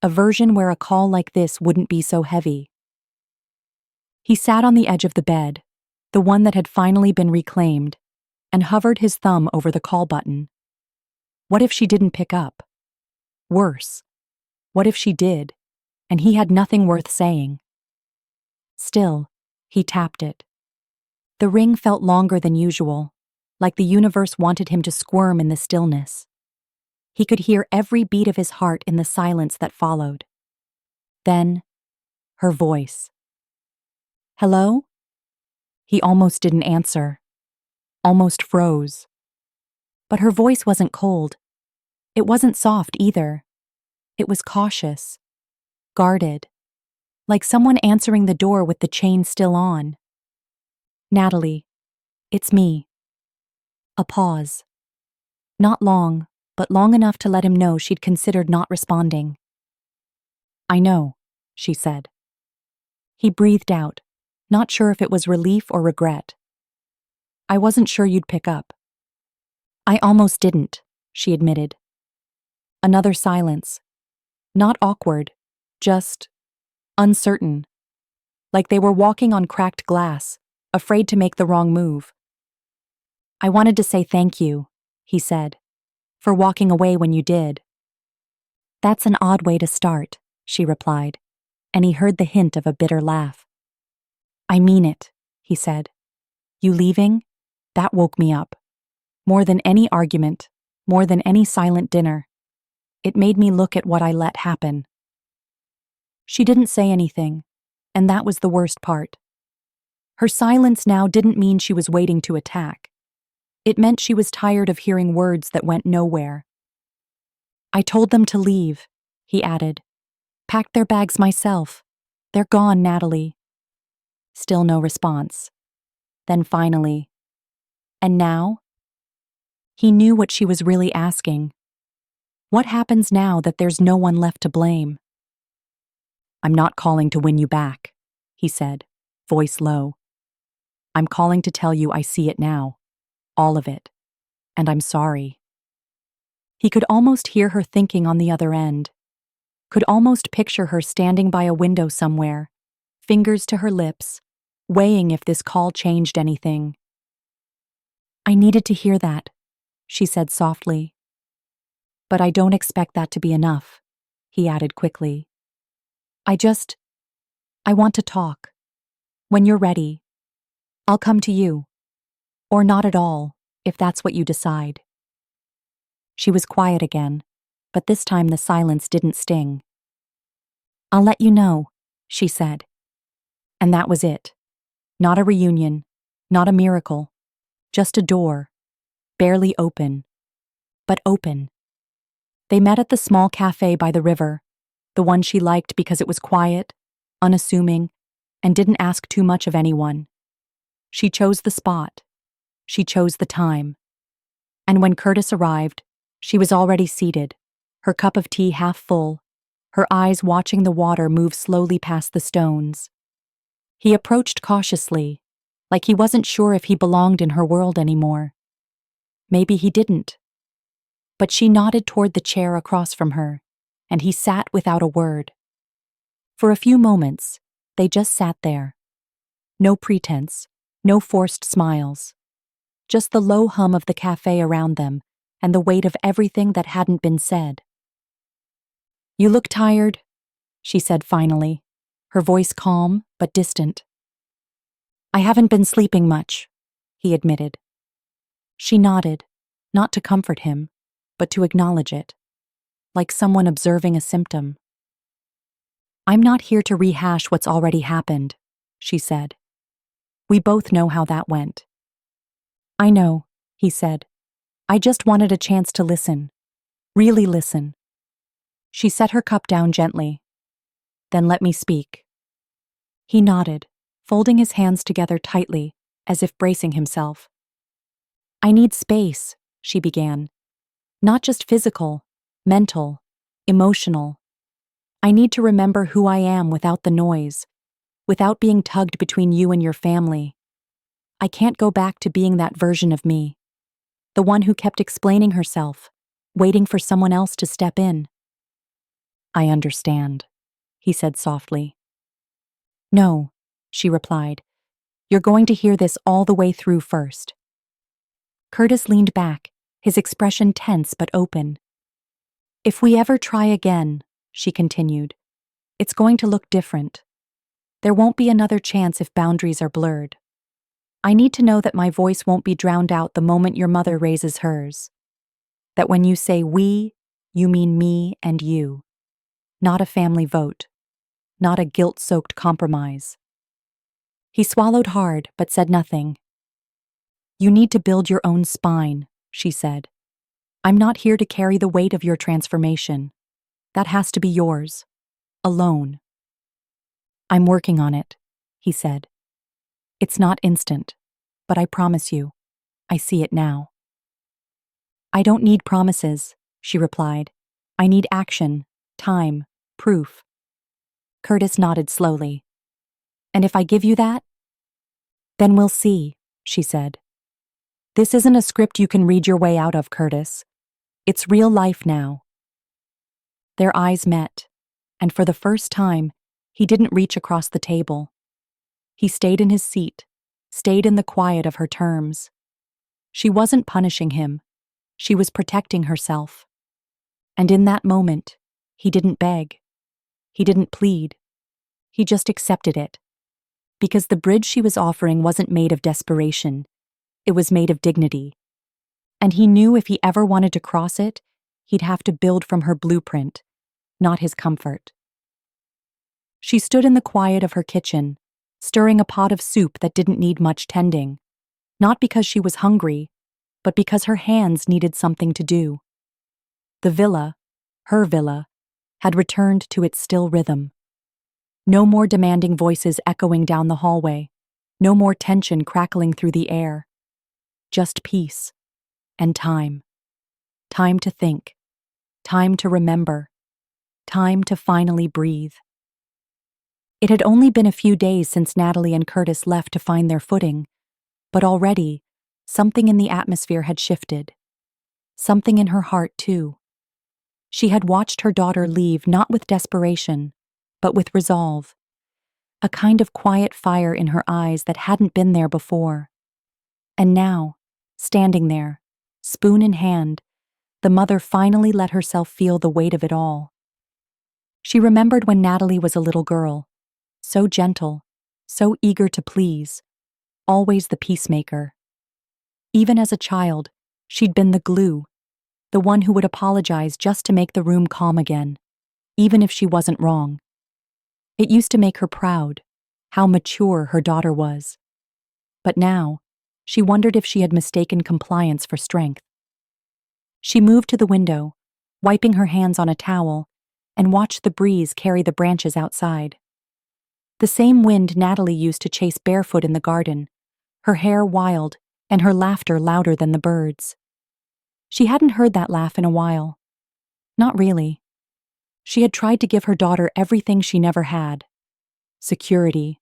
A version where a call like this wouldn't be so heavy. He sat on the edge of the bed, the one that had finally been reclaimed, and hovered his thumb over the call button. What if she didn't pick up? Worse, what if she did, and he had nothing worth saying. Still, he tapped it. The ring felt longer than usual, like the universe wanted him to squirm in the stillness. He could hear every beat of his heart in the silence that followed. Then, her voice. "Hello?" He almost didn't answer, almost froze. But her voice wasn't cold. It wasn't soft either. It was cautious, guarded, like someone answering the door with the chain still on. "Natalie, it's me." A pause. Not long, but long enough to let him know she'd considered not responding. "I know," she said. He breathed out, not sure if it was relief or regret. "I wasn't sure you'd pick up." "I almost didn't," she admitted. Another silence. Not awkward, just uncertain. Like they were walking on cracked glass, afraid to make the wrong move. "I wanted to say thank you," he said, "for walking away when you did." "That's an odd way to start," she replied, and he heard the hint of a bitter laugh. "I mean it," he said. "You leaving? That woke me up. More than any argument, more than any silent dinner. It made me look at what I let happen." She didn't say anything, and that was the worst part. Her silence now didn't mean she was waiting to attack. It meant she was tired of hearing words that went nowhere. "I told them to leave," he added. "Packed their bags myself. They're gone, Natalie." Still no response. Then finally, "And now?" He knew what she was really asking. What happens now that there's no one left to blame? "I'm not calling to win you back," he said, voice low. "I'm calling to tell you I see it now. All of it. And I'm sorry." He could almost hear her thinking on the other end. Could almost picture her standing by a window somewhere, fingers to her lips, weighing if this call changed anything. "I needed to hear that," she said softly. "But I don't expect that to be enough," he added quickly. I want to talk. When you're ready, I'll come to you. Or not at all, if that's what you decide." She was quiet again, but this time the silence didn't sting. "I'll let you know," she said. And that was it. Not a reunion, not a miracle, just a door, barely open, but open. They met at the small cafe by the river, the one she liked because it was quiet, unassuming, and didn't ask too much of anyone. She chose the spot. She chose the time. And when Curtis arrived, she was already seated, her cup of tea half full, her eyes watching the water move slowly past the stones. He approached cautiously, like he wasn't sure if he belonged in her world anymore. Maybe he didn't. But she nodded toward the chair across from her, and he sat without a word. For a few moments, they just sat there. No pretense, no forced smiles. Just the low hum of the cafe around them and the weight of everything that hadn't been said. "You look tired," she said finally, her voice calm but distant. "I haven't been sleeping much," he admitted. She nodded, not to comfort him, but to acknowledge it, like someone observing a symptom. "I'm not here to rehash what's already happened," she said. "We both know how that went." "I know," he said. "I just wanted a chance to listen. Really listen." She set her cup down gently. "Then let me speak." He nodded, folding his hands together tightly, as if bracing himself. "I need space," she began. "Not just physical, mental, emotional. I need to remember who I am without the noise, without being tugged between you and your family. I can't go back to being that version of me, the one who kept explaining herself, waiting for someone else to step in." "I understand," he said softly. "No," she replied. "You're going to hear this all the way through first." Curtis leaned back, his expression tense but open. "If we ever try again," she continued, It's going to look different. There won't be another chance if boundaries are blurred. I need to know that my voice won't be drowned out the moment your mother raises hers. That when you say we, you mean me and you. Not a family vote. Not a guilt-soaked compromise. He swallowed hard, but said nothing. You need to build your own spine, she said. I'm not here to carry the weight of your transformation. That has to be yours. Alone. I'm working on it, he said. It's not instant, but I promise you, I see it now. I don't need promises, she replied. I need action, time, proof. Curtis nodded slowly. And if I give you that? Then we'll see, she said. This isn't a script you can read your way out of, Curtis. It's real life now. Their eyes met, and for the first time, he didn't reach across the table. He stayed in his seat, stayed in the quiet of her terms. She wasn't punishing him. She was protecting herself. And in that moment, he didn't beg. He didn't plead. He just accepted it. Because the bridge she was offering wasn't made of desperation. It was made of dignity. And he knew if he ever wanted to cross it, he'd have to build from her blueprint, not his comfort. She stood in the quiet of her kitchen, stirring a pot of soup that didn't need much tending, not because she was hungry, but because her hands needed something to do. The villa, her villa, had returned to its still rhythm. No more demanding voices echoing down the hallway, no more tension crackling through the air. Just peace and time. Time to think, time to remember, time to finally breathe. It had only been a few days since Natalie and Curtis left to find their footing, but already, something in the atmosphere had shifted. Something in her heart, too. She had watched her daughter leave not with desperation, but with resolve. A kind of quiet fire in her eyes that hadn't been there before. And now, standing there, spoon in hand, the mother finally let herself feel the weight of it all. She remembered when Natalie was a little girl, so gentle, so eager to please, always the peacemaker. Even as a child, she'd been the glue, the one who would apologize just to make the room calm again, even if she wasn't wrong. It used to make her proud, how mature her daughter was. But now, she wondered if she had mistaken compliance for strength. She moved to the window, wiping her hands on a towel, and watched the breeze carry the branches outside. The same wind Natalie used to chase barefoot in the garden, her hair wild and her laughter louder than the birds. She hadn't heard that laugh in a while. Not really. She had tried to give her daughter everything she never had. Security,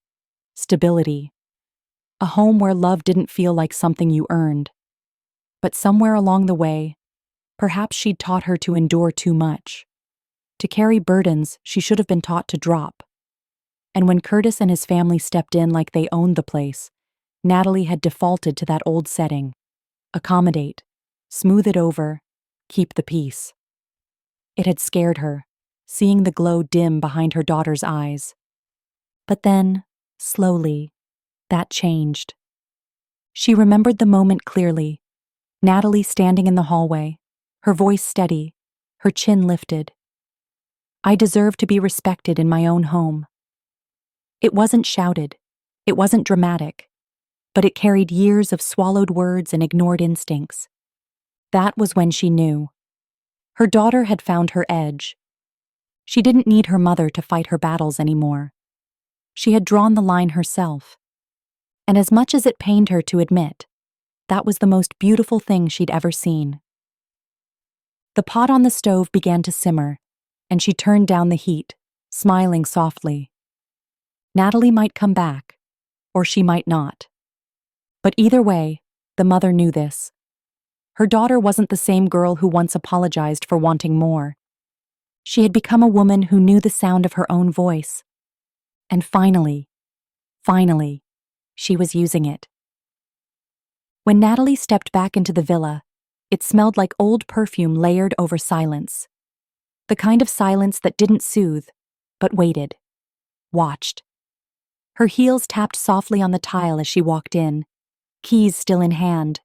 stability, a home where love didn't feel like something you earned. But somewhere along the way, perhaps she'd taught her to endure too much, to carry burdens she should have been taught to drop. And when Curtis and his family stepped in like they owned the place, Natalie had defaulted to that old setting. Accommodate, smooth it over, keep the peace. It had scared her, seeing the glow dim behind her daughter's eyes. But then, slowly, that changed. She remembered the moment clearly, Natalie standing in the hallway, her voice steady, her chin lifted. I deserve to be respected in my own home. It wasn't shouted, it wasn't dramatic, but it carried years of swallowed words and ignored instincts. That was when she knew. Her daughter had found her edge. She didn't need her mother to fight her battles anymore. She had drawn the line herself. And as much as it pained her to admit, that was the most beautiful thing she'd ever seen. The pot on the stove began to simmer, and she turned down the heat, smiling softly. Natalie might come back, or she might not. But either way, the mother knew this. Her daughter wasn't the same girl who once apologized for wanting more. She had become a woman who knew the sound of her own voice. And finally, she was using it. When Natalie stepped back into the villa, it smelled like old perfume layered over silence. The kind of silence that didn't soothe, but waited, watched. Her heels tapped softly on the tile as she walked in, keys still in hand,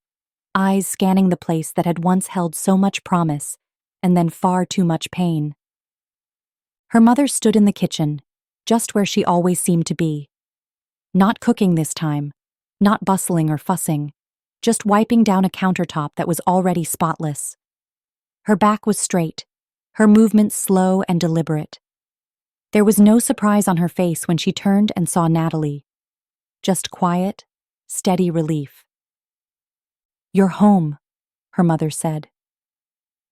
eyes scanning the place that had once held so much promise and then far too much pain. Her mother stood in the kitchen, just where she always seemed to be. Not cooking this time, not bustling or fussing, just wiping down a countertop that was already spotless. Her back was straight, her movements slow and deliberate. There was no surprise on her face when she turned and saw Natalie. Just quiet, steady relief. "You're home," her mother said.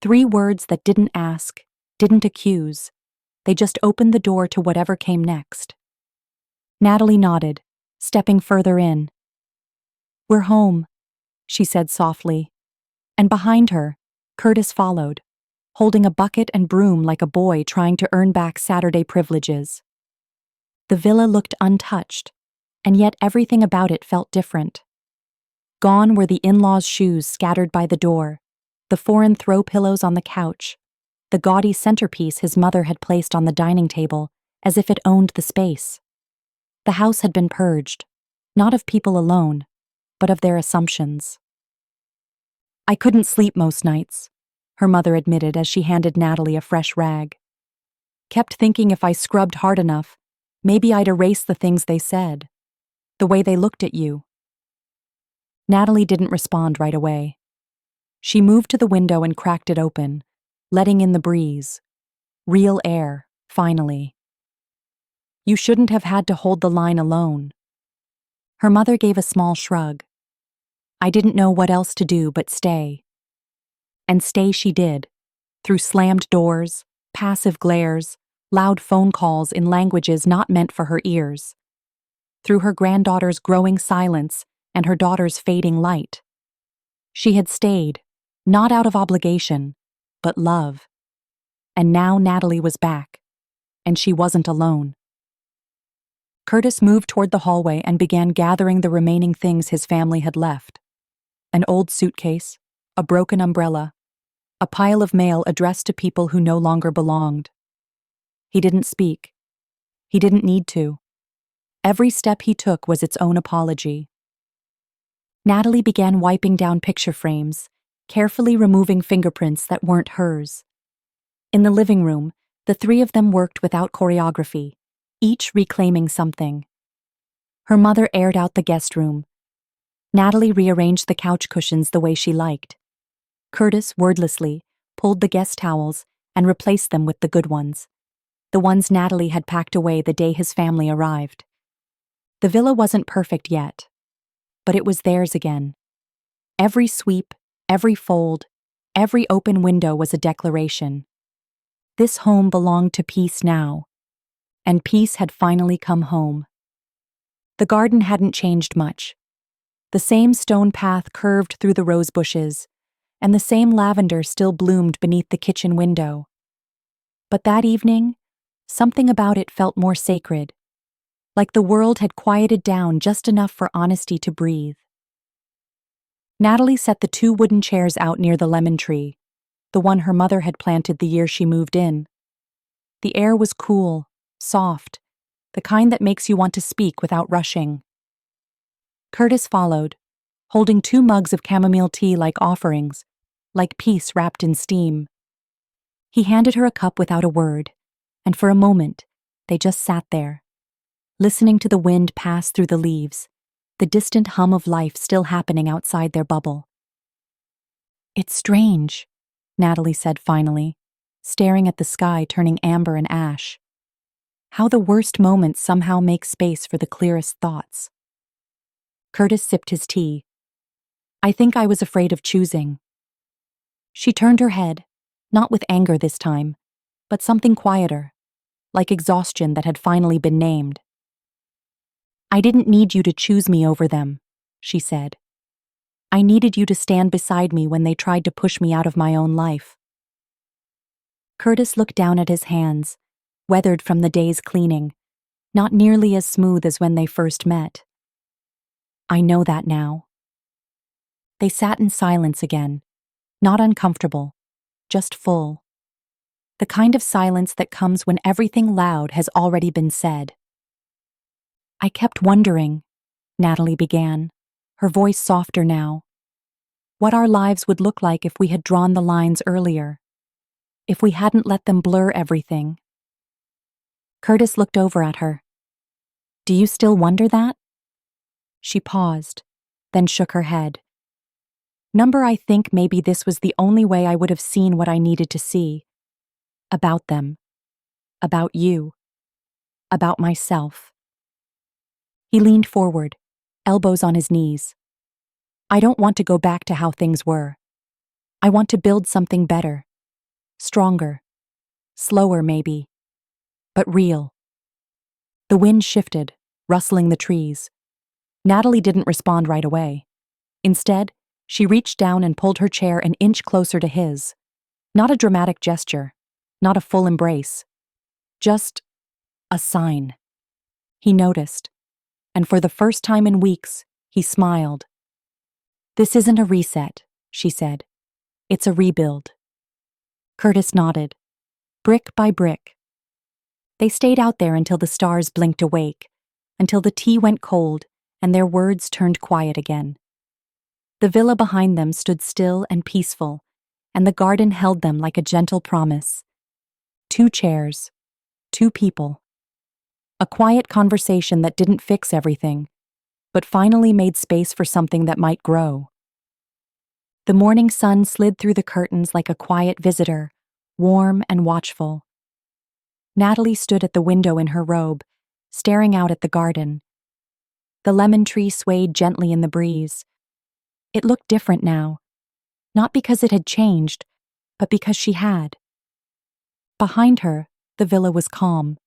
3 words that didn't ask, didn't accuse. They just opened the door to whatever came next. Natalie nodded, stepping further in. "We're home," she said softly. And behind her, Curtis followed, holding a bucket and broom like a boy trying to earn back Saturday privileges. The villa looked untouched, and yet everything about it felt different. Gone were the in-laws' shoes scattered by the door, the foreign throw pillows on the couch, the gaudy centerpiece his mother had placed on the dining table as if it owned the space. The house had been purged, not of people alone, but of their assumptions. "I couldn't sleep most nights," her mother admitted as she handed Natalie a fresh rag. "Kept thinking if I scrubbed hard enough, maybe I'd erase the things they said, the way they looked at you." Natalie didn't respond right away. She moved to the window and cracked it open, letting in the breeze. Real air, finally. "You shouldn't have had to hold the line alone." Her mother gave a small shrug. "I didn't know what else to do but stay." And stay she did, through slammed doors, passive glares, loud phone calls in languages not meant for her ears. Through her granddaughter's growing silence and her daughter's fading light. She had stayed, not out of obligation, but love. And now Natalie was back, and she wasn't alone. Curtis moved toward the hallway and began gathering the remaining things his family had left. An old suitcase, a broken umbrella, a pile of mail addressed to people who no longer belonged. He didn't speak. He didn't need to. Every step he took was its own apology. Natalie began wiping down picture frames, carefully removing fingerprints that weren't hers. In the living room, the 3 of them worked without choreography, each reclaiming something. Her mother aired out the guest room. Natalie rearranged the couch cushions the way she liked. Curtis, wordlessly, pulled the guest towels and replaced them with the good ones, the ones Natalie had packed away the day his family arrived. The villa wasn't perfect yet, but it was theirs again. Every sweep, every fold, every open window was a declaration. This home belonged to peace now, and peace had finally come home. The garden hadn't changed much. The same stone path curved through the rose bushes, and the same lavender still bloomed beneath the kitchen window. But that evening, something about it felt more sacred, like the world had quieted down just enough for honesty to breathe. Natalie set the 2 wooden chairs out near the lemon tree, the one her mother had planted the year she moved in. The air was cool, soft, the kind that makes you want to speak without rushing. Curtis followed, holding 2 mugs of chamomile tea like offerings, like peace wrapped in steam. He handed her a cup without a word, and for a moment, they just sat there, listening to the wind pass through the leaves, the distant hum of life still happening outside their bubble. "It's strange," Natalie said finally, staring at the sky turning amber and ash. "How the worst moments somehow make space for the clearest thoughts." Curtis sipped his tea. "I think I was afraid of choosing." She turned her head, not with anger this time, but something quieter, like exhaustion that had finally been named. "I didn't need you to choose me over them," she said. "I needed you to stand beside me when they tried to push me out of my own life." Curtis looked down at his hands, weathered from the day's cleaning, not nearly as smooth as when they first met. "I know that now." They sat in silence again, not uncomfortable, just full. the kind of silence that comes when everything loud has already been said. I kept wondering, Natalie began, her voice softer now, what our lives would look like if we had drawn the lines earlier, if we hadn't let them blur everything. Curtis looked over at her. Do you still wonder that? She paused, then shook her head. I think maybe this was the only way I would have seen what I needed to see. About them. About you. About myself. He leaned forward, elbows on his knees. I don't want to go back to how things were. I want to build something better. Stronger. Slower, maybe. But real. The wind shifted, rustling the trees. Natalie didn't respond right away. Instead, she reached down and pulled her chair an inch closer to his. Not a dramatic gesture, not a full embrace. Just a sign. He noticed, and for the first time in weeks, he smiled. This isn't a reset, she said. It's a rebuild. Curtis nodded, brick by brick. They stayed out there until the stars blinked awake, until the tea went cold and their words turned quiet again. The villa behind them stood still and peaceful, and the garden held them like a gentle promise. 2 chairs, 2 people. A quiet conversation that didn't fix everything, but finally made space for something that might grow. The morning sun slid through the curtains like a quiet visitor, warm and watchful. Natalie stood at the window in her robe, staring out at the garden. The lemon tree swayed gently in the breeze. It looked different now, not because it had changed, but because she had. Behind her, the villa was calm.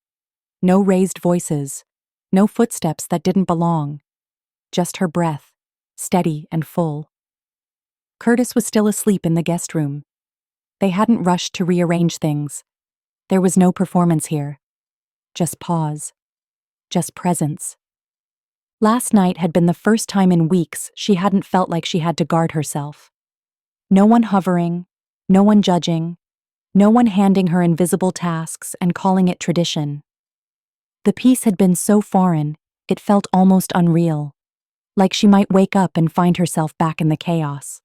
No raised voices, no footsteps that didn't belong. Just her breath, steady and full. Curtis was still asleep in the guest room. They hadn't rushed to rearrange things. There was no performance here. Just pause. Just presence. Last night had been the first time in weeks she hadn't felt like she had to guard herself. No one hovering, no one judging, no one handing her invisible tasks and calling it tradition. The peace had been so foreign, it felt almost unreal, like she might wake up and find herself back in the chaos.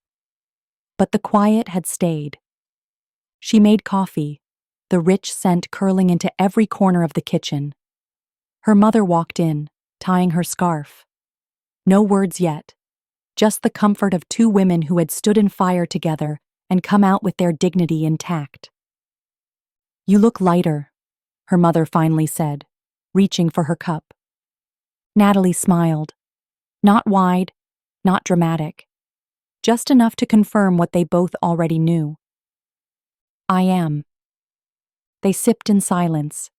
But the quiet had stayed. She made coffee, the rich scent curling into every corner of the kitchen. Her mother walked in, tying her scarf. No words yet, just the comfort of 2 women who had stood in fire together and come out with their dignity intact. You look lighter, her mother finally said, reaching for her cup. Natalie smiled. Not wide, not dramatic. Just enough to confirm what they both already knew. I am. They sipped in silence.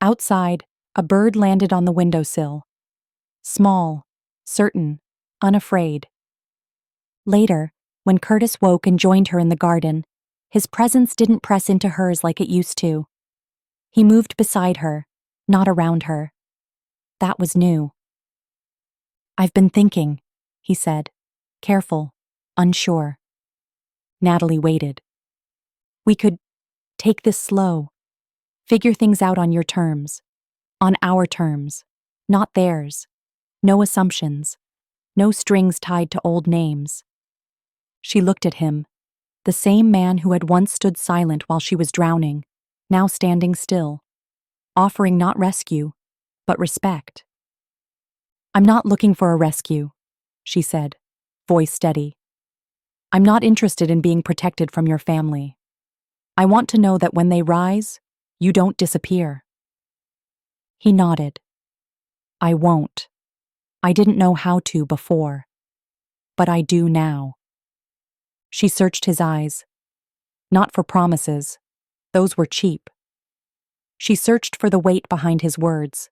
Outside, a bird landed on the windowsill. Small, certain, unafraid. Later, when Curtis woke and joined her in the garden, his presence didn't press into hers like it used to. He moved beside her, not around her. That was new. I've been thinking, he said, careful, unsure. Natalie waited. We could take this slow, figure things out on your terms, on our terms, not theirs. No assumptions, no strings tied to old names. She looked at him, the same man who had once stood silent while she was drowning, now standing still, offering not rescue, but respect. I'm not looking for a rescue, she said, voice steady. I'm not interested in being protected from your family. I want to know that when they rise, you don't disappear. He nodded. I won't. I didn't know how to before. But I do now. She searched his eyes. Not for promises. Those were cheap. She searched for the weight behind his words.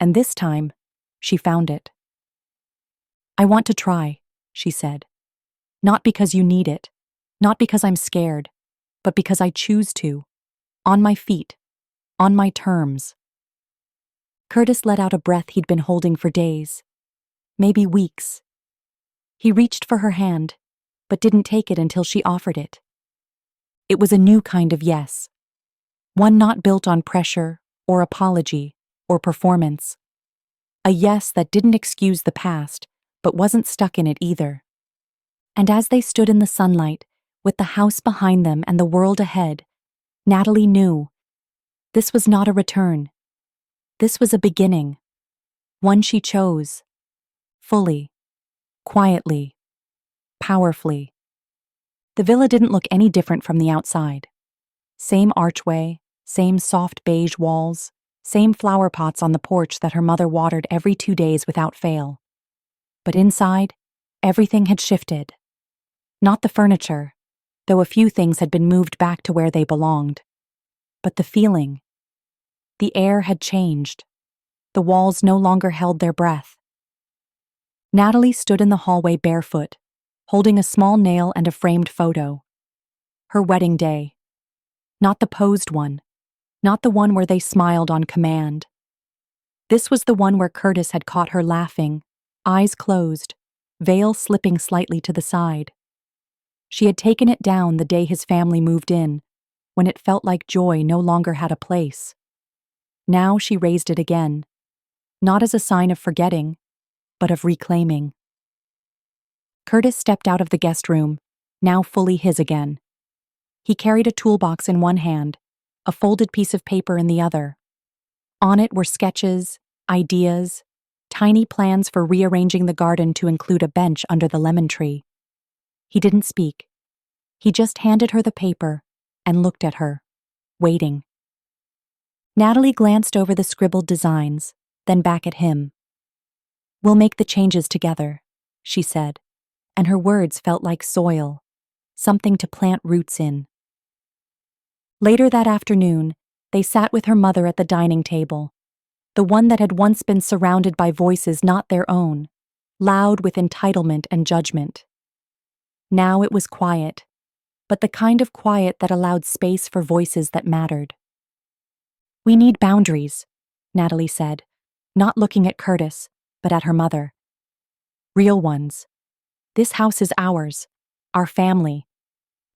And this time, she found it. I want to try, she said. Not because you need it. Not because I'm scared. But because I choose to. On my feet. On my terms. Curtis let out a breath he'd been holding for days. Maybe weeks. He reached for her hand, but didn't take it until she offered it. It was a new kind of yes, one not built on pressure or apology or performance. A yes that didn't excuse the past, but wasn't stuck in it either. And as they stood in the sunlight, with the house behind them and the world ahead, Natalie knew this was not a return. This was a beginning, one she chose, fully, quietly, powerfully. The villa didn't look any different from the outside. Same archway, same soft beige walls, same flower pots on the porch that her mother watered every 2 days without fail. But inside, everything had shifted. Not the furniture, though a few things had been moved back to where they belonged. But the feeling. The air had changed. The walls no longer held their breath. Natalie stood in the hallway barefoot, holding a small nail and a framed photo. Her wedding day. Not the posed one. Not the one where they smiled on command. This was the one where Curtis had caught her laughing, eyes closed, veil slipping slightly to the side. She had taken it down the day his family moved in, when it felt like joy no longer had a place. Now she raised it again, not as a sign of forgetting, but of reclaiming. Curtis stepped out of the guest room, now fully his again. He carried a toolbox in one hand, a folded piece of paper in the other. On it were sketches, ideas, tiny plans for rearranging the garden to include a bench under the lemon tree. He didn't speak. He just handed her the paper and looked at her, waiting. Natalie glanced over the scribbled designs, then back at him. "We'll make the changes together," she said, and her words felt like soil, something to plant roots in. Later that afternoon, they sat with her mother at the dining table, the one that had once been surrounded by voices not their own, loud with entitlement and judgment. Now it was quiet, but the kind of quiet that allowed space for voices that mattered. "We need boundaries," Natalie said, not looking at Curtis, but at her mother. "Real ones. This house is ours, our family,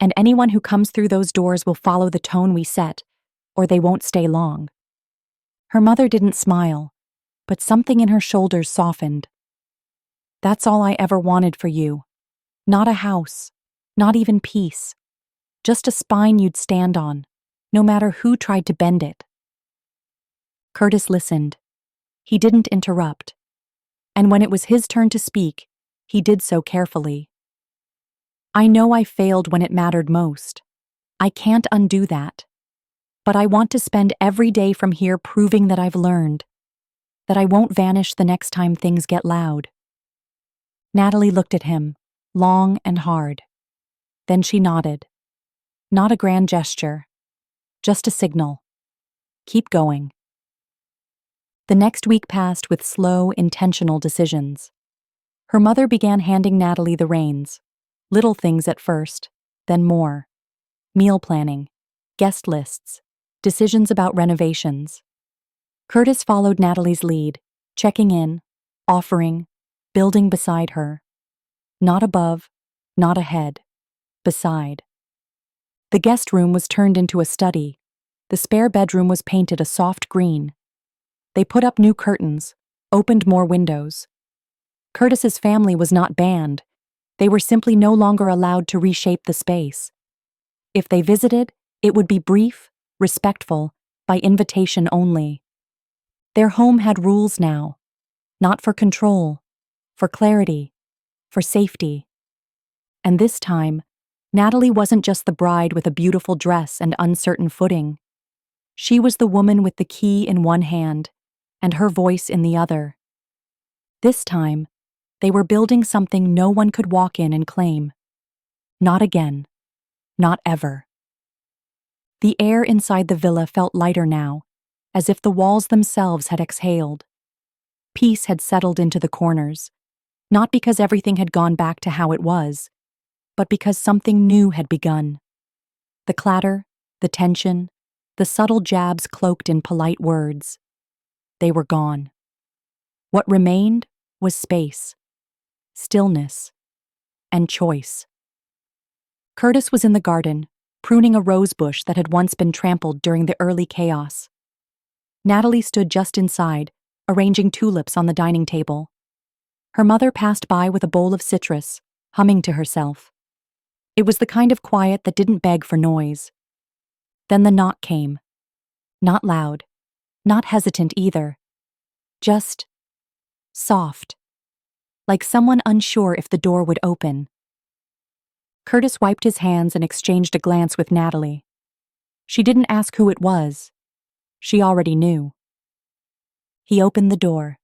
and anyone who comes through those doors will follow the tone we set, or they won't stay long." Her mother didn't smile, but something in her shoulders softened. "That's all I ever wanted for you. Not a house, not even peace. Just a spine you'd stand on, no matter who tried to bend it." Curtis listened. He didn't interrupt. And when it was his turn to speak, he did so carefully. "I know I failed when it mattered most. I can't undo that. But I want to spend every day from here proving that I've learned, that I won't vanish the next time things get loud." Natalie looked at him, long and hard. Then she nodded. Not a grand gesture, just a signal. Keep going. The next week passed with slow, intentional decisions. Her mother began handing Natalie the reins, little things at first, then more. Meal planning, guest lists, decisions about renovations. Curtis followed Natalie's lead, checking in, offering, building beside her. Not above, not ahead, beside. The guest room was turned into a study. The spare bedroom was painted a soft green. They put up new curtains, opened more windows. Curtis's family was not banned. They were simply no longer allowed to reshape the space. If they visited, it would be brief, respectful, by invitation only. Their home had rules now, not for control, for clarity, for safety. And this time, Natalie wasn't just the bride with a beautiful dress and uncertain footing. She was the woman with the key in one hand and her voice in the other. This time, they were building something no one could walk in and claim. Not again. Not ever. The air inside the villa felt lighter now, as if the walls themselves had exhaled. Peace had settled into the corners, not because everything had gone back to how it was, but because something new had begun. The clatter, the tension, the subtle jabs cloaked in polite words. They were gone. What remained was space, stillness, and choice. Curtis was in the garden, pruning a rose bush that had once been trampled during the early chaos. Natalie stood just inside, arranging tulips on the dining table. Her mother passed by with a bowl of citrus, humming to herself. It was the kind of quiet that didn't beg for noise. Then the knock came. Not loud, not hesitant either. Just soft, like someone unsure if the door would open. Curtis wiped his hands and exchanged a glance with Natalie. She didn't ask who it was. She already knew. He opened the door.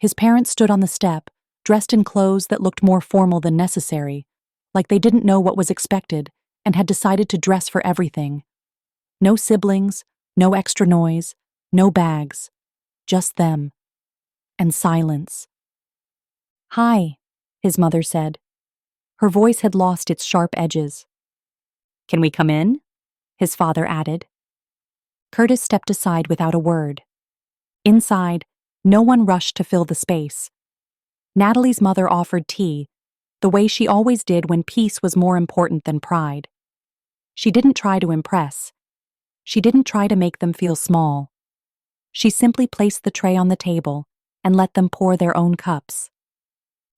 His parents stood on the step, dressed in clothes that looked more formal than necessary, like they didn't know what was expected and had decided to dress for everything. No siblings, no extra noise, no bags. Just them. And silence. "Hi," his mother said. Her voice had lost its sharp edges. "Can we come in?" his father added. Curtis stepped aside without a word. Inside, no one rushed to fill the space. Natalie's mother offered tea, the way she always did when peace was more important than pride. She didn't try to impress. She didn't try to make them feel small. She simply placed the tray on the table and let them pour their own cups.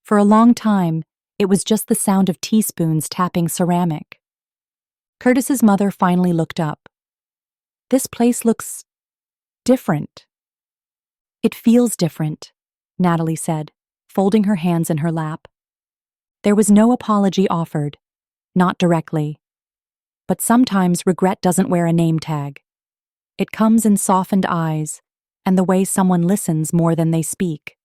For a long time, it was just the sound of teaspoons tapping ceramic. Curtis's mother finally looked up. "This place looks different." "It feels different," Natalie said, folding her hands in her lap. There was no apology offered, not directly. But sometimes regret doesn't wear a name tag. It comes in softened eyes and the way someone listens more than they speak.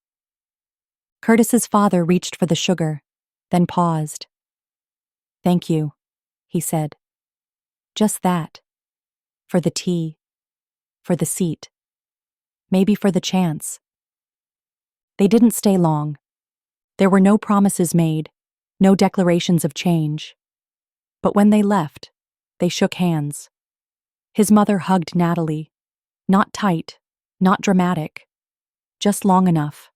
Curtis's father reached for the sugar, then paused. "Thank you," he said. Just that. For the tea. For the seat. Maybe for the chance. They didn't stay long. There were no promises made, no declarations of change. But when they left, they shook hands. His mother hugged Natalie. Not tight, not dramatic. Just long enough.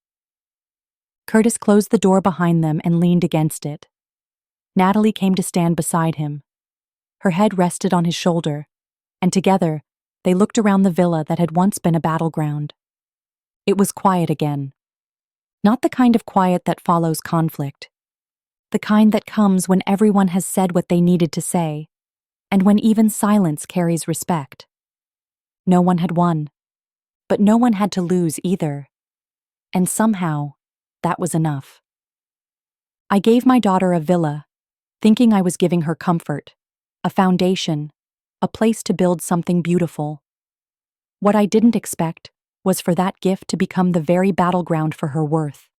Curtis closed the door behind them and leaned against it. Natalie came to stand beside him. Her head rested on his shoulder, and together, they looked around the villa that had once been a battleground. It was quiet again. Not the kind of quiet that follows conflict. The kind that comes when everyone has said what they needed to say, and when even silence carries respect. No one had won, but no one had to lose either. And somehow, that was enough. I gave my daughter a villa, thinking I was giving her comfort, a foundation, a place to build something beautiful. What I didn't expect was for that gift to become the very battleground for her worth.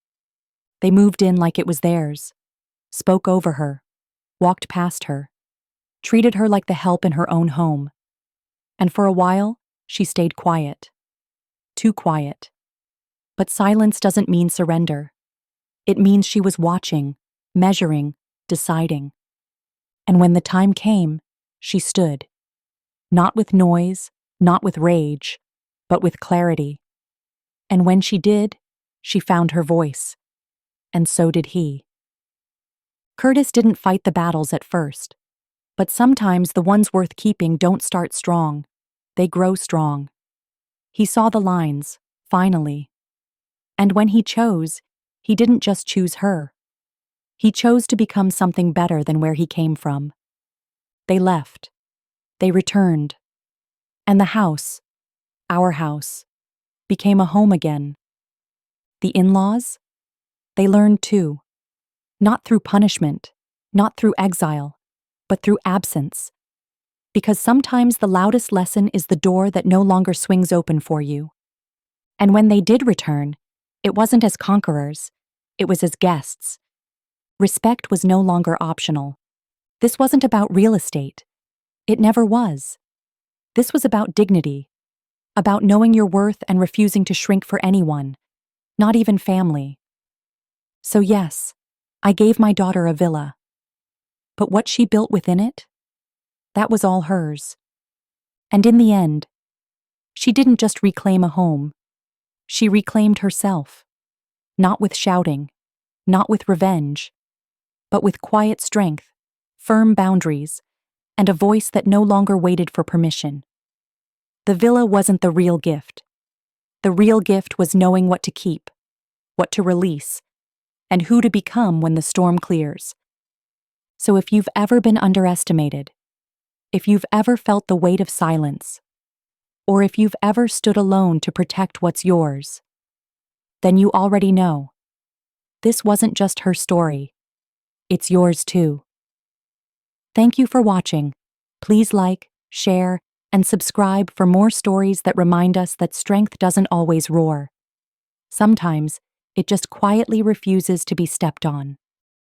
They moved in like it was theirs, spoke over her, walked past her, treated her like the help in her own home. And for a while, she stayed quiet. Too quiet. But silence doesn't mean surrender. It means she was watching, measuring, deciding. And when the time came, she stood. Not with noise, not with rage, but with clarity. And when she did, she found her voice. And so did he. Curtis didn't fight the battles at first. But sometimes the ones worth keeping don't start strong. They grow strong. He saw the lines, finally. And when he chose, he didn't just choose her. He chose to become something better than where he came from. They left. They returned. And the house, our house, became a home again. The in-laws? They learned too. Not through punishment, not through exile, but through absence. Because sometimes the loudest lesson is the door that no longer swings open for you. And when they did return, it wasn't as conquerors, it was as guests. Respect was no longer optional. This wasn't about real estate. It never was. This was about dignity, about knowing your worth and refusing to shrink for anyone, not even family. So yes, I gave my daughter a villa. But what she built within it? That was all hers. And in the end, she didn't just reclaim a home. She reclaimed herself. Not with shouting, not with revenge, but with quiet strength, firm boundaries, and a voice that no longer waited for permission. The villa wasn't the real gift. The real gift was knowing what to keep, what to release, and who to become when the storm clears. So if you've ever been underestimated, if you've ever felt the weight of silence, or if you've ever stood alone to protect what's yours, then you already know. This wasn't just her story. It's yours too. Thank you for watching. Please like, share, and subscribe for more stories that remind us that strength doesn't always roar. Sometimes, it just quietly refuses to be stepped on.